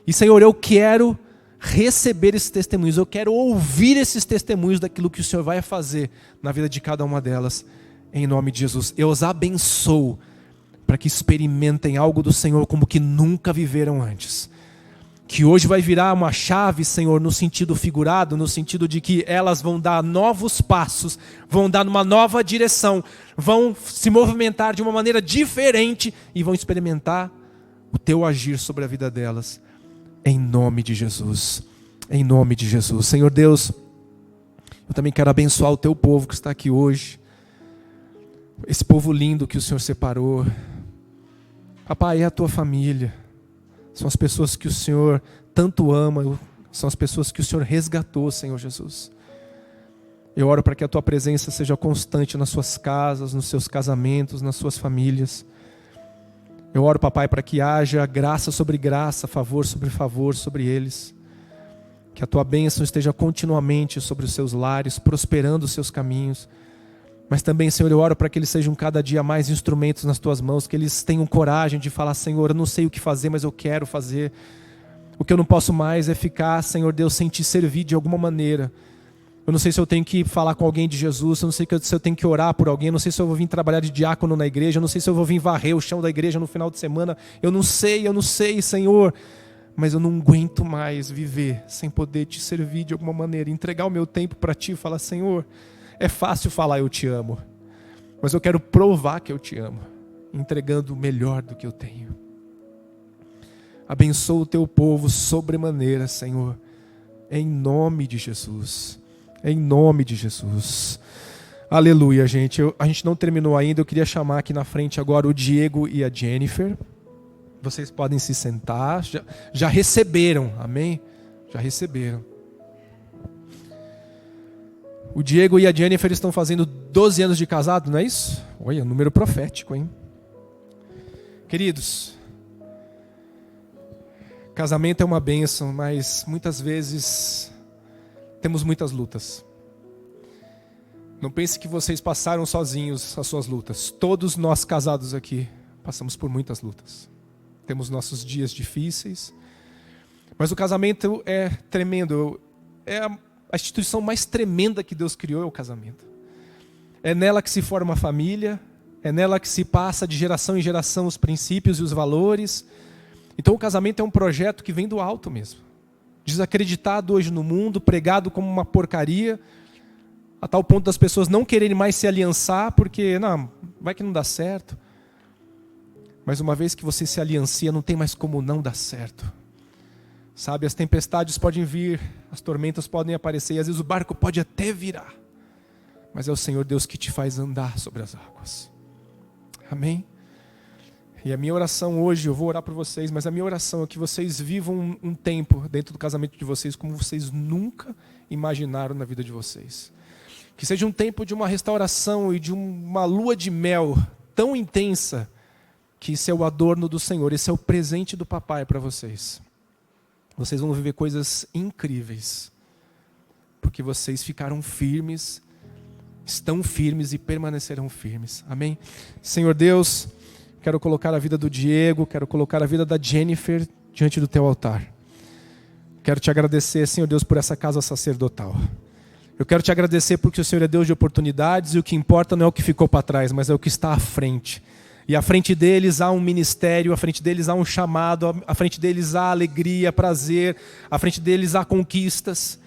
E Senhor, eu quero receber esses testemunhos, eu quero ouvir esses testemunhos daquilo que o Senhor vai fazer na vida de cada uma delas, em nome de Jesus. Eu os abençoo para que experimentem algo do Senhor como que nunca viveram antes. Que hoje vai virar uma chave, Senhor, no sentido figurado, no sentido de que elas vão dar novos passos, vão dar uma nova direção, vão se movimentar de uma maneira diferente e vão experimentar o teu agir sobre a vida delas, em nome de Jesus, em nome de Jesus. Senhor Deus, eu também quero abençoar o teu povo que está aqui hoje, esse povo lindo que o Senhor separou. Papai, é a tua família. São as pessoas que o Senhor tanto ama, são as pessoas que o Senhor resgatou, Senhor Jesus. Eu oro para que a tua presença seja constante nas suas casas, nos seus casamentos, nas suas famílias. Eu oro, papai, para que haja graça sobre graça, favor sobre eles. Que a tua bênção esteja continuamente sobre os seus lares, prosperando os seus caminhos. Mas também, Senhor, eu oro para que eles sejam cada dia mais instrumentos nas tuas mãos, que eles tenham coragem de falar: Senhor, eu não sei o que fazer, mas eu quero fazer. O que eu não posso mais é ficar, Senhor Deus, sem te servir de alguma maneira. Eu não sei se eu tenho que falar com alguém de Jesus, eu não sei se eu tenho que orar por alguém, eu não sei se eu vou vir trabalhar de diácono na igreja, eu não sei se eu vou vir varrer o chão da igreja no final de semana. Eu não sei, Senhor, mas eu não aguento mais viver sem poder te servir de alguma maneira, entregar o meu tempo para ti e falar: Senhor, é fácil falar eu te amo, mas eu quero provar que eu te amo, entregando o melhor do que eu tenho. Abençoa o teu povo sobremaneira, Senhor, em nome de Jesus, em nome de Jesus. Aleluia, gente. A gente não terminou ainda, eu queria chamar aqui na frente agora o Diego e a Jennifer. Vocês podem se sentar, já receberam, amém? Já receberam. O Diego e a Jennifer estão fazendo 12 anos de casado, não é isso? Olha, número profético, hein? Queridos, casamento é uma bênção, mas muitas vezes temos muitas lutas. Não pense que vocês passaram sozinhos as suas lutas. Todos nós casados aqui passamos por muitas lutas. Temos nossos dias difíceis, mas o casamento é tremendo. A instituição mais tremenda que Deus criou é o casamento. É nela que se forma a família, é nela que se passa de geração em geração os princípios e os valores. Então o casamento é um projeto que vem do alto mesmo. Desacreditado hoje no mundo, pregado como uma porcaria, a tal ponto das pessoas não quererem mais se aliançar, porque não, vai que não dá certo. Mas uma vez que você se aliancia, não tem mais como não dar certo. Sabe, as tempestades podem vir, as tormentas podem aparecer, e às vezes o barco pode até virar. Mas é o Senhor Deus que te faz andar sobre as águas. Amém? E a minha oração hoje, eu vou orar por vocês, mas a minha oração é que vocês vivam um tempo dentro do casamento de vocês como vocês nunca imaginaram na vida de vocês. Que seja um tempo de uma restauração e de uma lua de mel tão intensa, que isso é o adorno do Senhor, esse é o presente do papai para vocês. Vocês vão viver coisas incríveis, porque vocês ficaram firmes, estão firmes e permanecerão firmes. Amém? Senhor Deus, quero colocar a vida do Diego, quero colocar a vida da Jennifer diante do teu altar. Quero te agradecer, Senhor Deus, por essa casa sacerdotal. Eu quero te agradecer porque o Senhor é Deus de oportunidades e o que importa não é o que ficou para trás, mas é o que está à frente. E à frente deles há um ministério, à frente deles há um chamado, à frente deles há alegria, prazer, à frente deles há conquistas.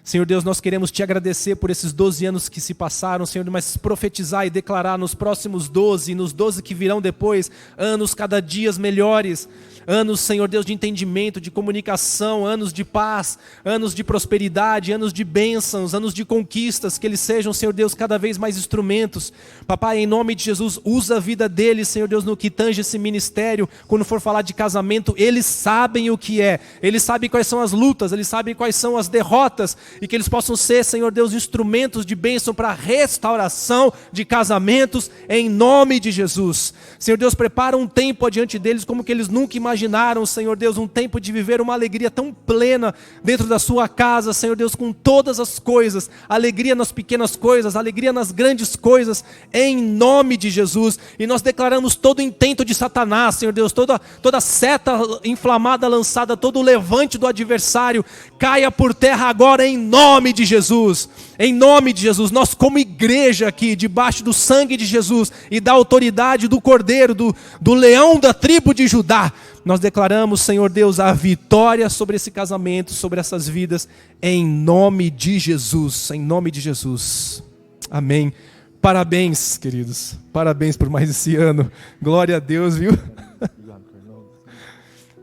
Senhor Deus, nós queremos te agradecer por esses 12 anos que se passaram, Senhor, mas profetizar e declarar nos próximos 12 e nos 12 que virão depois, anos cada dia melhores, anos, Senhor Deus, de entendimento, de comunicação, anos de paz, anos de prosperidade, anos de bênçãos, anos de conquistas, que eles sejam, Senhor Deus, cada vez mais instrumentos. Papai, em nome de Jesus, usa a vida deles, Senhor Deus, no que tange esse ministério. Quando for falar de casamento, eles sabem o que é, eles sabem quais são as lutas, eles sabem quais são as derrotas, e que eles possam ser, Senhor Deus, instrumentos de bênção para a restauração de casamentos, em nome de Jesus. Senhor Deus, prepara um tempo adiante deles como que eles nunca imaginaram, Senhor Deus, um tempo de viver uma alegria tão plena dentro da sua casa, Senhor Deus, com todas as coisas, alegria nas pequenas coisas, alegria nas grandes coisas, em nome de Jesus. E nós declaramos todo o intento de Satanás, Senhor Deus, toda seta inflamada lançada, todo o levante do adversário, caia por terra agora em nome de Jesus. Em nome de Jesus, nós como igreja aqui, debaixo do sangue de Jesus e da autoridade do Cordeiro, do leão da tribo de Judá, nós declaramos, Senhor Deus, a vitória sobre esse casamento, sobre essas vidas, em nome de Jesus, em nome de Jesus. Amém. Parabéns, queridos, parabéns por mais esse ano, glória a Deus, viu?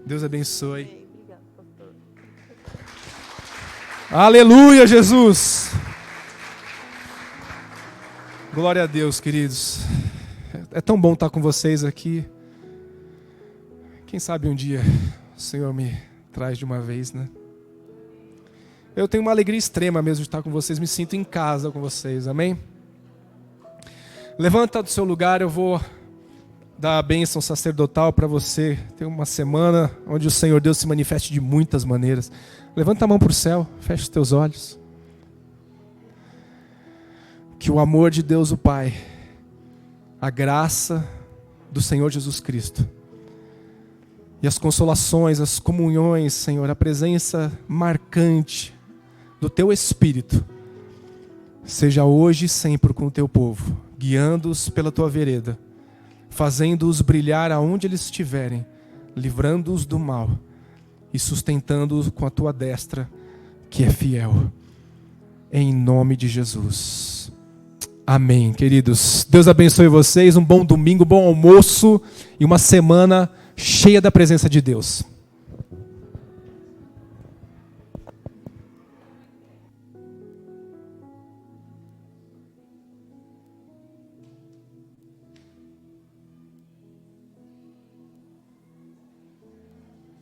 Deus abençoe. Aleluia, Jesus. Glória a Deus, queridos. É tão bom estar com vocês aqui. Quem sabe um dia o Senhor me traz de uma vez, né? Eu tenho uma alegria extrema mesmo de estar com vocês. Me sinto em casa com vocês, amém? Levanta do seu lugar, eu vou dar a bênção sacerdotal para você. Tem uma semana onde o Senhor Deus se manifeste de muitas maneiras. Levanta a mão para o céu, fecha os teus olhos. Que o amor de Deus o Pai, a graça do Senhor Jesus Cristo e as consolações, as comunhões, Senhor, a presença marcante do Teu Espírito, seja hoje e sempre com o Teu povo, guiando-os pela Tua vereda, fazendo-os brilhar aonde eles estiverem, livrando-os do mal e sustentando-os com a Tua destra, que é fiel. Em nome de Jesus. Amém, queridos. Deus abençoe vocês. Um bom domingo, bom almoço e uma semana cheia da presença de Deus.